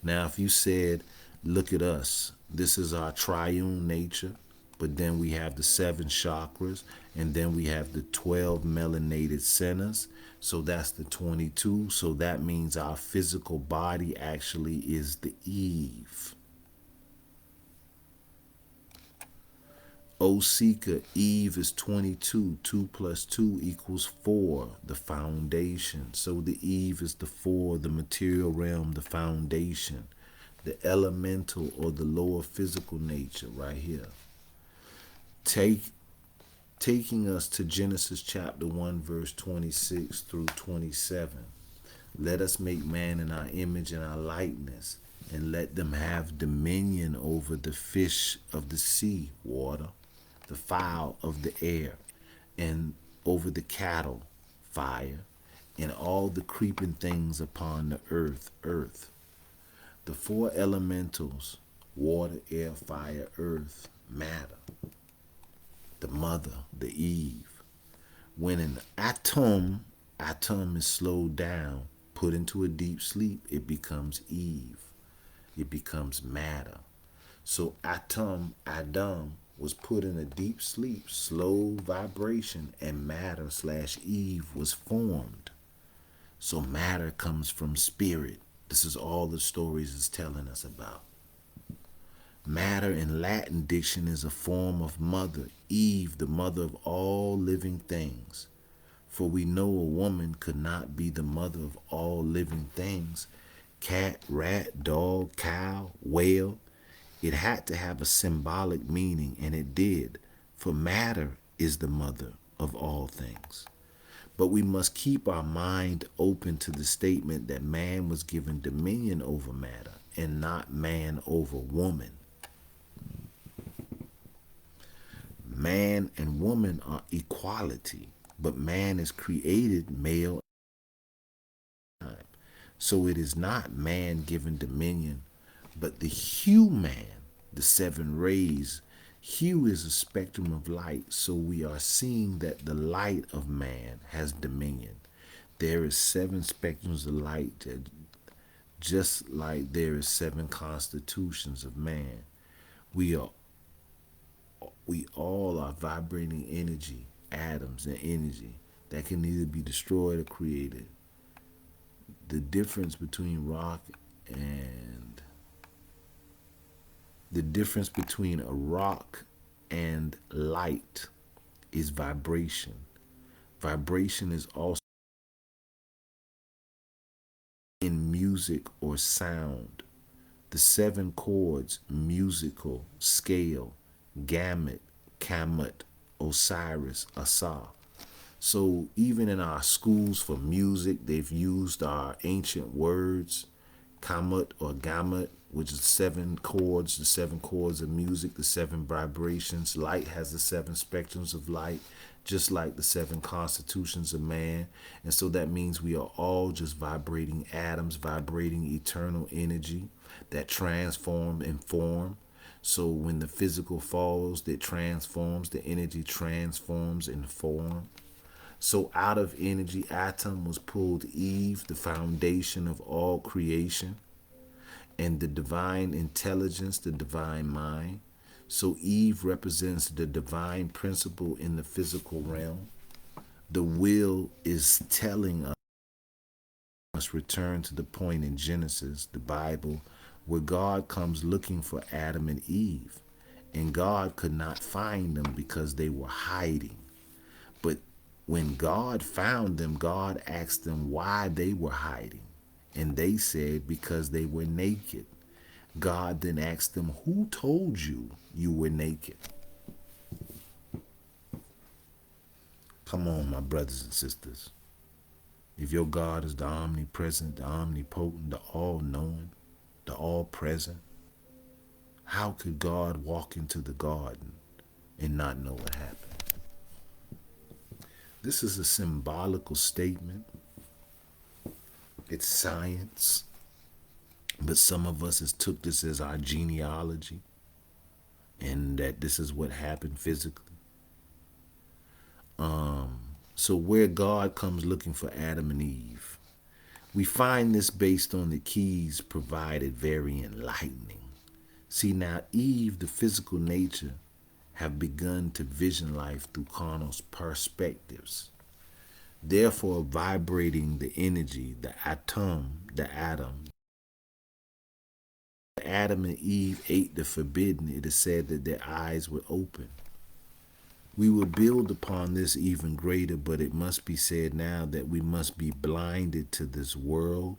S1: Now, if you said, look at us, this is our triune nature, but then we have the 7 chakras, and then we have the 12 melanated centers. So that's the 22. So that means our physical body actually is the Eve. O Seeker, Eve is 22. 2 plus 2 equals 4, the foundation. So the Eve is the 4, the material realm, the foundation, the elemental or the lower physical nature right here. Taking us to Genesis chapter 1, verse 26 through 27. Let us make man in our image and our likeness, and let them have dominion over the fish of the sea, water, the fowl of the air, and over the cattle, fire, and all the creeping things upon the earth, earth. The 4 elementals, water, air, fire, earth, matter. The mother, the Eve. When an atom is slowed down, put into a deep sleep, it becomes Eve. It becomes matter. So Adam was put in a deep sleep, slow vibration, and matter/Eve was formed. So matter comes from spirit. This is all the stories is telling us about. Matter in Latin diction is a form of mother, Eve, the mother of all living things. For we know a woman could not be the mother of all living things. Cat, rat, dog, cow, whale. It had to have a symbolic meaning, and it did, for matter is the mother of all things. But we must keep our mind open to the statement that man was given dominion over matter and not man over woman. Man and woman are equality, but man is created male. So it is not man given dominion, but the hue man, the 7 rays. Hue is a spectrum of light, so we are seeing that the light of man has dominion. There is 7 spectrums of light, just like there is 7 constitutions of man. We all are vibrating energy, atoms and energy that can neither be destroyed or created. The difference between a rock and light is vibration. Vibration is also in music or sound. The 7 chords, musical, scale, gamut, kamut, Osiris, AUSAR. So even in our schools for music, they've used our ancient words, kamut or gamut, which is 7 chords, the 7 chords of music, the 7 vibrations. Light has the 7 spectrums of light, just like the 7 constitutions of man. And so that means we are all just vibrating atoms, vibrating eternal energy that transform and form. So when the physical falls, it transforms, the energy transforms and form. So out of energy atom was pulled Eve, the foundation of all creation, and the divine intelligence, the divine mind. So Eve represents the divine principle in the physical realm. The will is telling us we must return to the point in Genesis, the Bible, where God comes looking for Adam and Eve, and God could not find them because they were hiding. But when God found them, God asked them why they were hiding. And they said because they were naked. God then asked them, who told you you were naked? Come on, my brothers and sisters. If your God is the omnipresent, the omnipotent, the all-knowing, the all-present. How could God walk into the garden and not know what happened? This is a symbolical statement. It's science. But some of us has took this as our genealogy and that this is what happened physically. So where God comes looking for Adam and Eve, we find this based on the keys provided very enlightening. See, now Eve, the physical nature, have begun to vision life through carnal perspectives. Therefore, vibrating the energy, the atom, Adam and Eve ate the forbidden, it is said that their eyes were open. We will build upon this even greater, but it must be said now that we must be blinded to this world,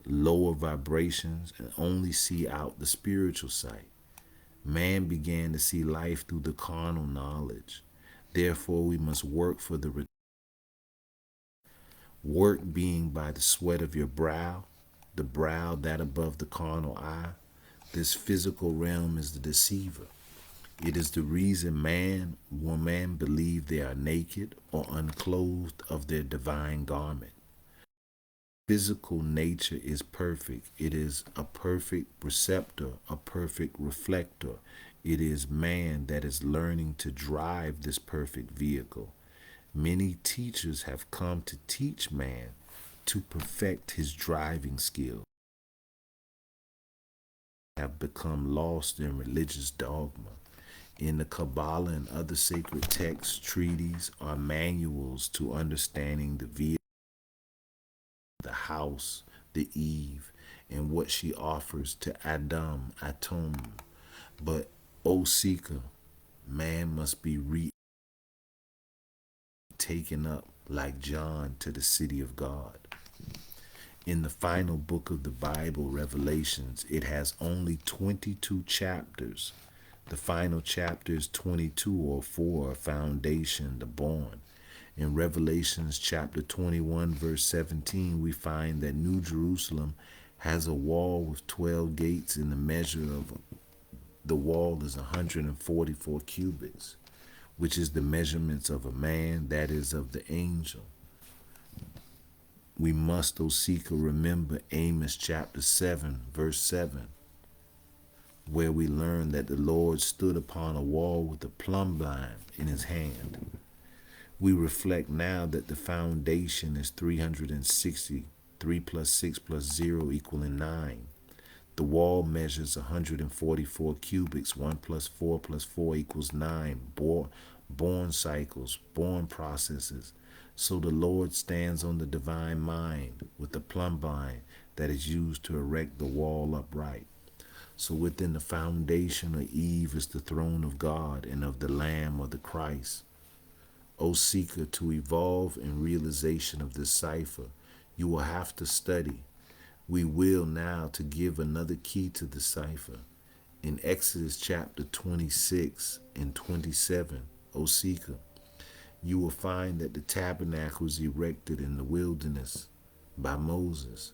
S1: lower vibrations, and only see out the spiritual sight. Man began to see life through the carnal knowledge. Therefore, we must work for the work being by the sweat of your brow, the brow that above the carnal eye. This physical realm is the deceiver. It is the reason man, woman believe they are naked or unclothed of their divine garment. Physical nature is perfect. It is a perfect receptor, a perfect reflector. It is man that is learning to drive this perfect vehicle. Many teachers have come to teach man to perfect his driving skills. Have become lost in religious dogma. In the Kabbalah and other sacred texts, treaties are manuals to understanding the vehicle, the house, the Eve, and what she offers to Adam, Atom. But, O seeker, man must be taken up like John to the city of God. In the final book of the Bible, Revelations, it has only 22 chapters. The final chapter is 22 or 4, foundation, the born. In Revelations chapter 21, verse 17, we find that New Jerusalem has a wall with 12 gates, and the measure of the wall is 144 cubits, which is the measurements of a man, that is, of the angel. We must, O seeker, remember Amos chapter 7, verse 7, where we learn that the Lord stood upon a wall with a plumb line in his hand. We reflect now that the foundation is 360, 3 plus 6 plus 0 equaling 9. The wall measures 144 cubics, 1 plus 4 plus 4 equals 9. Born cycles, born processes. So the Lord stands on the divine mind with the plumb line that is used to erect the wall upright. So within the foundation of Eve is the throne of God and of the Lamb or the Christ. O seeker, to evolve in realization of this cipher, you will have to study. We will now to give another key to the cipher. In Exodus chapter 26 and 27, O seeker, you will find that the tabernacle was erected in the wilderness by Moses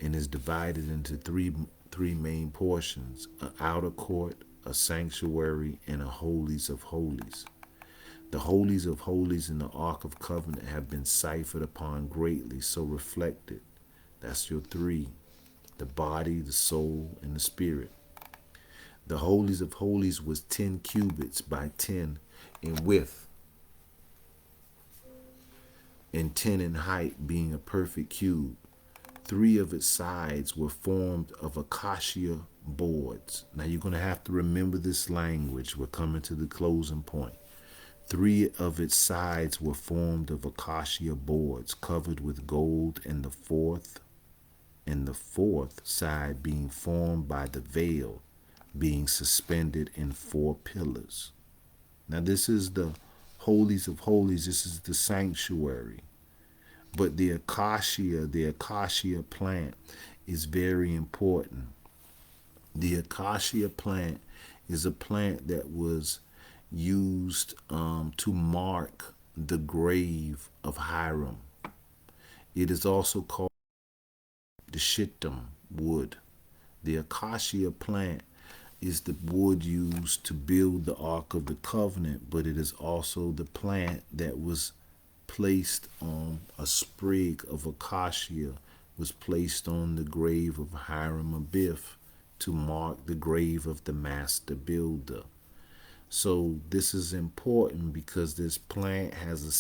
S1: and is divided into three main portions: an outer court, a sanctuary, and a holies of holies. The holies of holies and the Ark of Covenant have been ciphered upon greatly, so reflected. That's your three: the body, the soul, and the spirit. The holies of holies was 10 cubits by 10 in width and 10 in height, being a perfect cube. 3 of its sides were formed of acacia boards. Now you're going to have to remember this language. We're coming to the closing point. 3 of its sides were formed of acacia boards covered with gold, and the fourth side being formed by the veil, being suspended in 4 pillars. Now this is the holies of holies. This is the sanctuary. But the acacia plant is very important. The acacia plant is a plant that was used to mark the grave of Hiram. It is also called the shittim wood, The acacia plant is the wood used to build the Ark of the Covenant, but it is also the plant that was placed on a sprig of acacia was placed on the grave of Hiram Abiff to mark the grave of the master builder. So this is important because this plant has a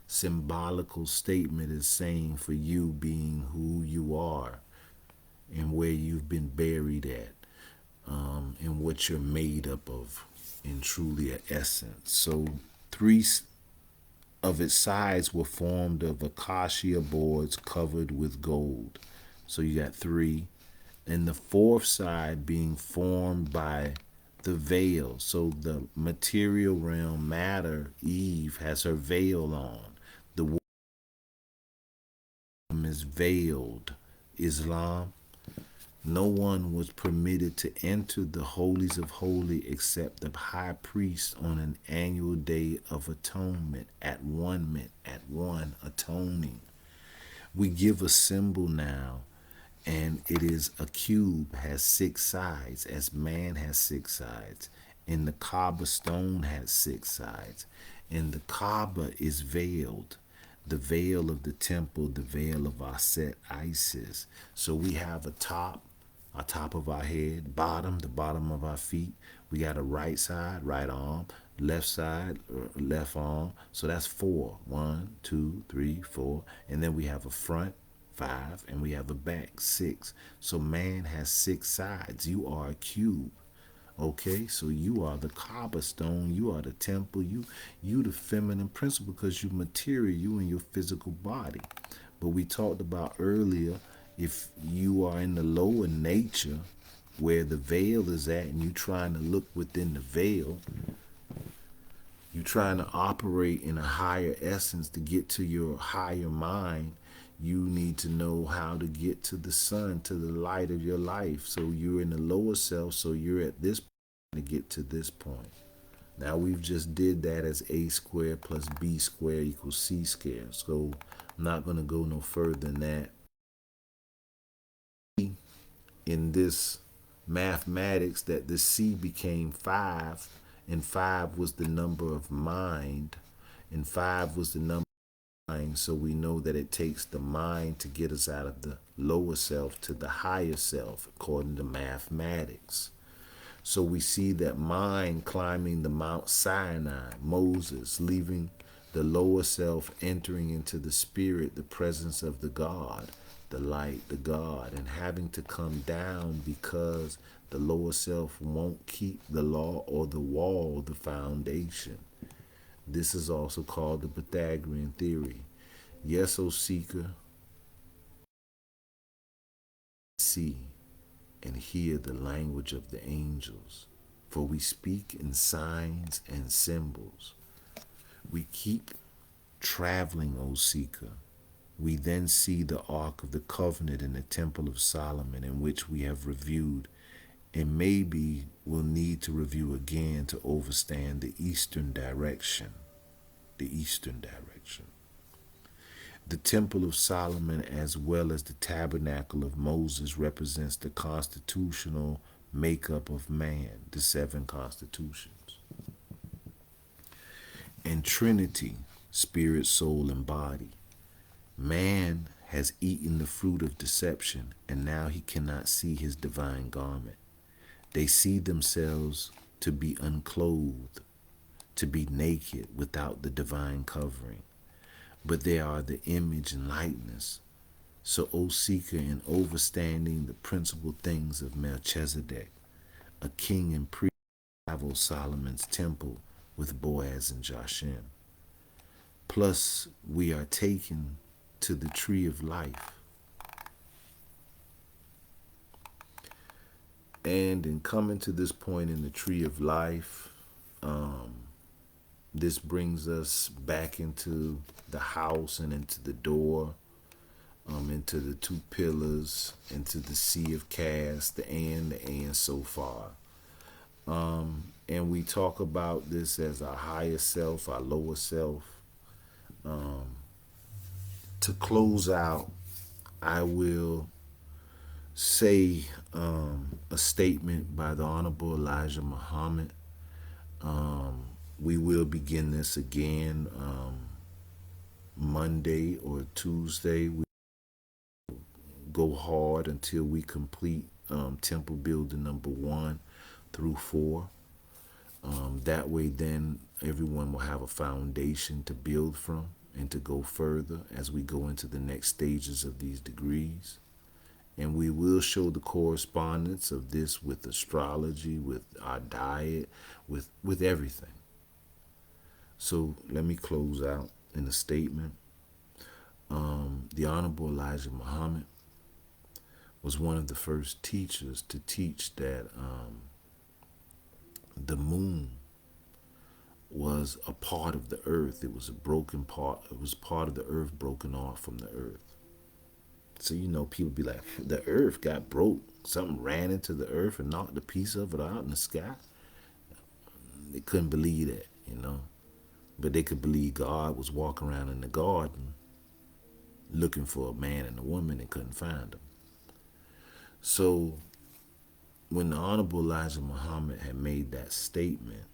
S1: symbolical statement is saying for you being who you are and where you've been buried at, and what you're made up of in truly an essence. So three of its sides were formed of acacia boards covered with gold. So you got three. And the fourth side being formed by the veil. So the material realm, matter, Eve has her veil on. The woman is veiled. Islam, no one was permitted to enter the holies of holy except the high priest on an annual day of atonement at one atoning. We give a symbol now, and it is a cube, has 6 sides, as man has 6 sides, and the Kaaba stone has 6 sides, and the Kaaba is veiled. The veil of the temple, the veil of AUSET, Isis. So we have a top of our head, bottom, the bottom of our feet. We got a right side, right arm, left side, left arm. So that's 4. 1, 2, 3, 4. And then we have a front, 5, and we have a back, 6. So man has 6 sides. You are a cube. Okay, so you are the Kaaba stone, you are the temple, you the feminine principle because you material, you in your physical body. But we talked about earlier, if you are in the lower nature where the veil is at and you trying to look within the veil, you trying to operate in a higher essence to get to your higher mind, you need to know how to get to the sun, to the light of your life. So you're in the lower self, so you're at this point to get to this point. Now we've just did that as a squared plus b squared equals c squared. So I'm not going to go no further than that. In this mathematics that the c became 5, and 5 was the number of mind, and 5 was the number. So we know that it takes the mind to get us out of the lower self to the higher self according to mathematics. So we see that mind climbing the Mount Sinai, Moses leaving the lower self, entering into the spirit, the presence of the God, the light, the God, and having to come down because the lower self won't keep the law or the wall, the foundation. This is also called the Pythagorean Theory. Yes, O seeker, see and hear the language of the angels, for we speak in signs and symbols. We keep traveling, O seeker. We then see the Ark of the Covenant in the Temple of Solomon, in which we have reviewed, and maybe will need to review again to understand the eastern direction. The eastern direction. The Temple of Solomon, as well as the Tabernacle of Moses, represents the constitutional makeup of man, the 7 constitutions. And Trinity, spirit, soul, and body. Man has eaten the fruit of deception, and now he cannot see his divine garment. They see themselves to be unclothed, to be naked without the divine covering. But they are the image and likeness. So, O seeker, in overstanding the principal things of Melchizedek, a king and priest, travel Solomon's temple with Boaz and Joshim. Plus, we are taken to the tree of life. And in coming to this point in the tree of life, this brings us back into the house and into the door, into the 2 pillars, into the sea of cast, the and so far. And we talk about this as our higher self, our lower self. To close out, I will say a statement by the Honorable Elijah Muhammad. We will begin this again Monday or Tuesday. We go hard until we complete temple building number 1 through 4. That way, then everyone will have a foundation to build from and to go further as we go into the next stages of these degrees. And we will show the correspondence of this with astrology, with our diet, with everything. So let me close out in a statement. The Honorable Elijah Muhammad was one of the first teachers to teach that the moon was a part of the earth. It was a broken part. It was part of the earth broken off from the earth. So, people be like, the earth got broke. Something ran into the earth and knocked a piece of it out in the sky. They couldn't believe that, But they could believe God was walking around in the garden looking for a man and a woman and couldn't find them. So when the Honorable Elijah Muhammad had made that statement,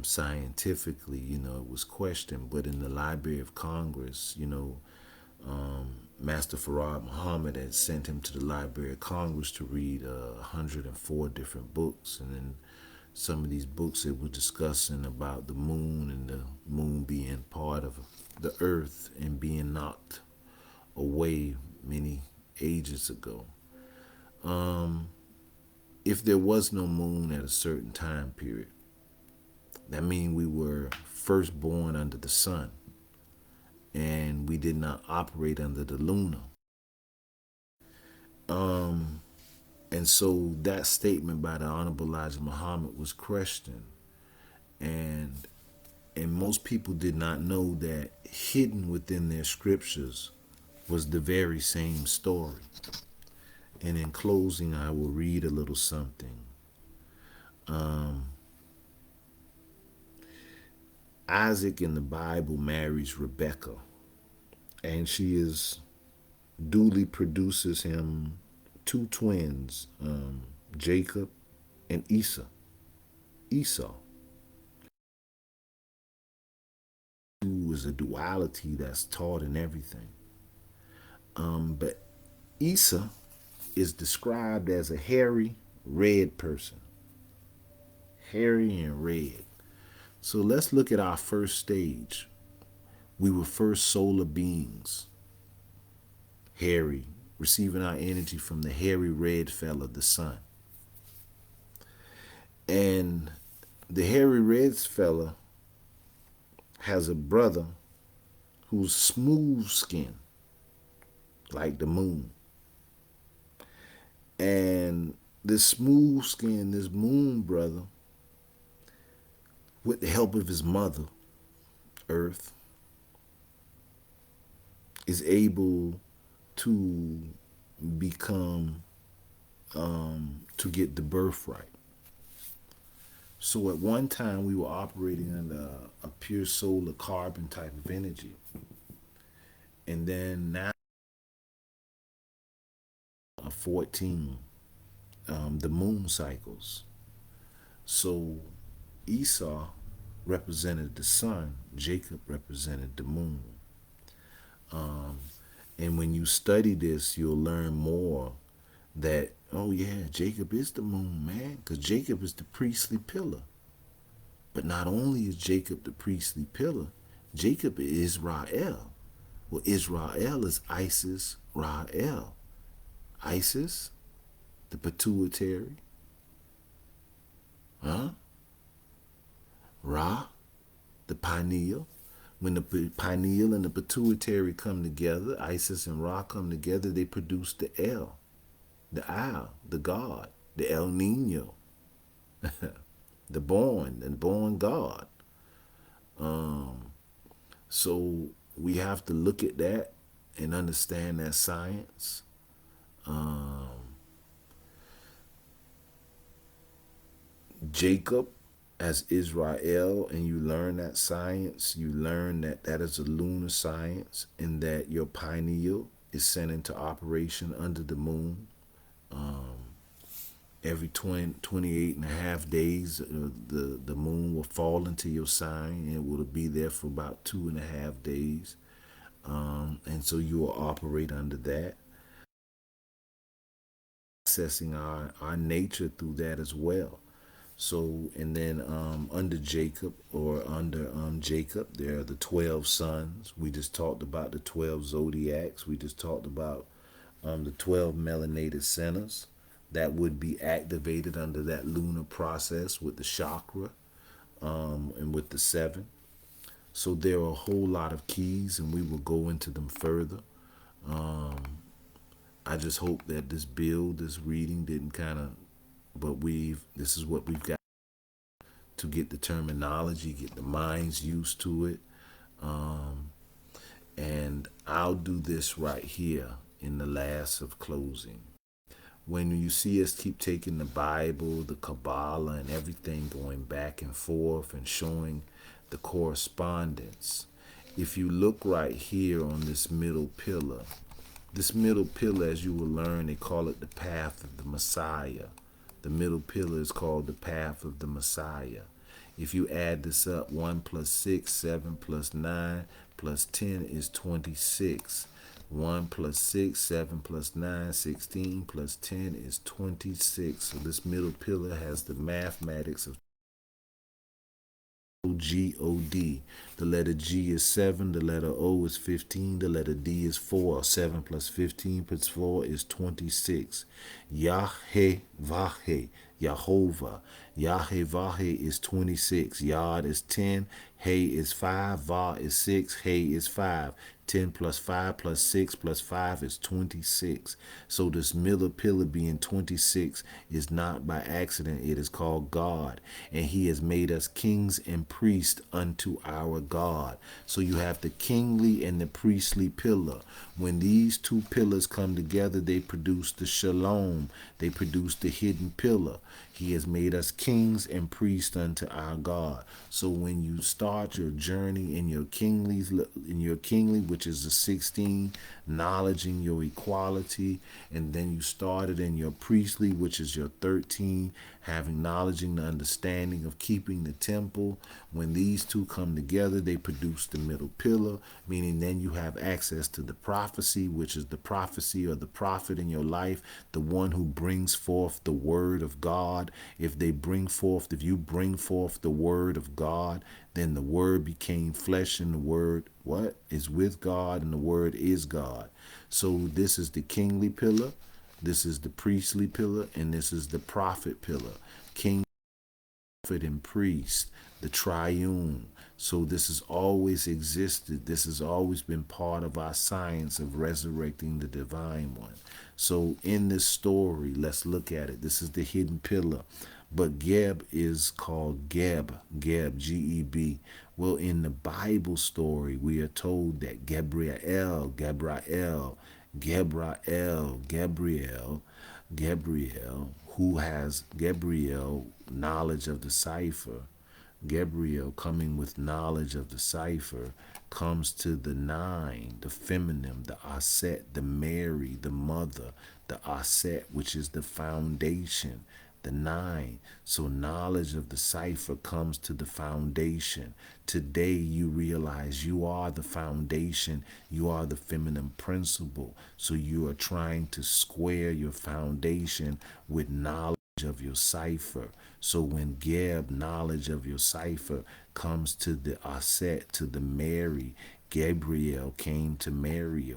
S1: scientifically, it was questioned. But in the Library of Congress, Master Farad Muhammad had sent him to the Library of Congress to read 104 different books. And then some of these books it was discussing about the moon and the moon being part of the earth and being knocked away many ages ago. If there was no moon at a certain time period, that means we were first born under the sun and we did not operate under the lunar. And so that statement by the Honorable Elijah Muhammad was questioned. And most people did not know that hidden within their scriptures was the very same story. And in closing, I will read a little something. Isaac in the Bible marries Rebekah, and she duly produces him 2 twins, Jacob and Esau. Is a duality that's taught in everything. But Esau is described as a hairy, red person. Hairy and red. So let's look at our first stage. We were first solar beings. Hairy, receiving our energy from the hairy red fella, the sun. And the hairy red fella has a brother who's smooth skin, like the moon. And this smooth skin, this moon brother, with the help of his mother, Earth, is able to become, to get the birthright. So at one time we were operating under a pure solar carbon type of energy. And then now 14, the moon cycles. So Esau represented the sun, Jacob represented the moon. And when you study this, you'll learn more that, oh yeah, Jacob is the moon, man, because Jacob is the priestly pillar. But not only is Jacob the priestly pillar, Jacob is Israel. Well, Israel is Isis, Rael. Isis, the pituitary. Ra, the pineal. When the pineal and the pituitary come together, Isis and Ra come together, they produce the El, the Al, the God, the El Nino, the born God. So we have to look at that and understand that science. Jacob as Israel, and you learn that science, you learn that that is a lunar science and that your pineal is sent into operation under the moon. Every 28 and a half days, the moon will fall into your sign, and it will be there for about 2.5 days. And so you will operate under that, accessing our nature through that as well. So, and then under Jacob, or under Jacob, there are the 12 sons. We just talked about the 12 zodiacs. We just talked about the 12 melanated centers that would be activated under that lunar process with the chakra, and with the seven. So there are a whole lot of keys, and we will go into them further. I just hope that this reading didn't kind of, but this is what we've got to get the terminology, get the minds used to it. And I'll do this right here in the last of closing. When you see us keep taking the Bible, the Kabbalah, and everything, going back and forth and showing the correspondence, if you look right here on this middle pillar, as you will learn, they call it the path of the Messiah. The middle pillar is called the path of the Messiah. If you add this up, 1 plus 6, 7 plus 9 plus 10 is 26. 1 plus 6, 7 plus 9, 16 plus 10 is 26. So this middle pillar has the mathematics of G-O-D. The letter G is 7, the letter O is 15, the letter D is 4. 7 plus 15 plus 4 is 26. Yah-He-Vah-He, Yahovah. Yah-He-Vah-He is 26. Yod is 10, He is 5, Vah is 6, He is 5. 10 plus 5 plus 6 plus 5 is 26. So this middle pillar being 26 is not by accident. It is called God. And he has made us kings and priests unto our God. So you have the kingly and the priestly pillar. When these two pillars come together, they produce the shalom. They produce the hidden pillar. He has made us kings and priests unto our God. So when you start your journey in your kingly, which is the 16, knowledging your equality, and then you started in your priestly, which is your 13, having knowledging the understanding of keeping the temple. When these two come together, they produce the middle pillar, meaning then you have access to the prophecy, which is the prophecy or the prophet in your life, the one who brings forth the word of God. If you bring forth the word of God, then the word became flesh, and the word is with God, and the word is God. So this is the kingly pillar, this is the priestly pillar, and this is the prophet pillar. King, prophet, and priest, the triune. So this has always existed. This has always been part of our science of resurrecting the divine one. So in this story, let's look at it. This is the hidden pillar. But Geb is called Geb, G-E-B. Well, in the Bible story, we are told that Gabriel, who has knowledge of the cipher, Gabriel coming with knowledge of the cipher, comes to the 9, the feminine, the AUSET, the Mary, the mother, the AUSET, which is the foundation, the 9. So knowledge of the cipher comes to the foundation. Today you realize you are the foundation. You are the feminine principle. So you are trying to square your foundation with knowledge of your cipher. So when Geb, knowledge of your cipher, comes to the AUSET, to the Mary, Gabriel came to Mary,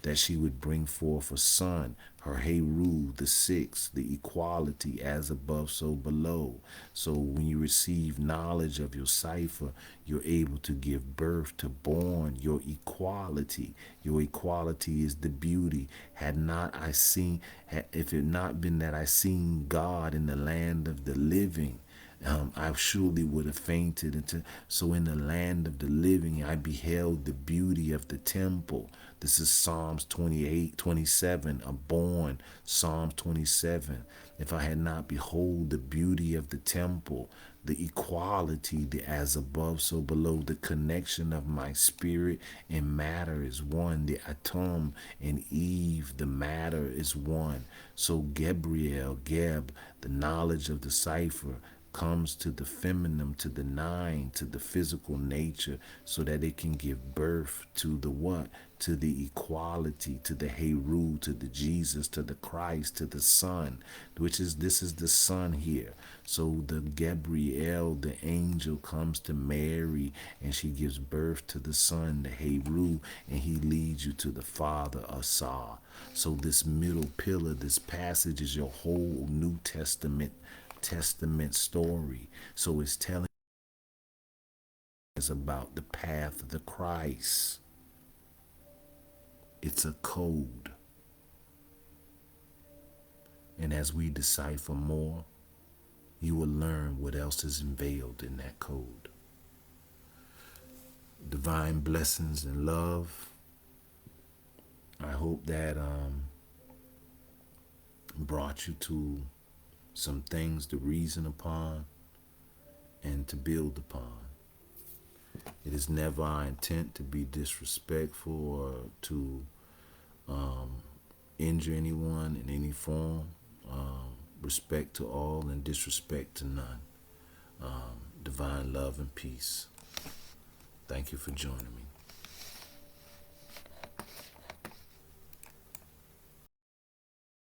S1: that she would bring forth a son, her Heru, the 6, the equality, as above, so below. So when you receive knowledge of your cipher, you're able to give birth to born your equality. Your equality is the beauty. If it not been that I seen God in the land of the living, I surely would have fainted. So in the land of the living, I beheld the beauty of the temple. This is Psalms 28:27, a born Psalms 27. If I had not behold the beauty of the temple, the equality, the as above, so below, the connection of my spirit and matter is one. The atom and Eve, the matter is one. So Gabriel, Geb, the knowledge of the cipher, comes to the feminine, to the nine, to the physical nature, so that it can give birth to the what? To the equality, to the Heru, to the Jesus, to the Christ, to the Son, this is the Son here. So the Gabriel, the angel, comes to Mary, and she gives birth to the Son, the Heru, and he leads you to the Father, AUSAR. So this middle pillar, this passage is your whole New Testament story. So it's telling us about the path of the Christ. It's a code. And as we decipher more, you will learn what else is unveiled in that code. Divine blessings and love. I hope that brought you to some things to reason upon and to build upon. It is never our intent to be disrespectful or to injure anyone in any form. Respect to all and disrespect to none. Divine love and peace. Thank you for joining me.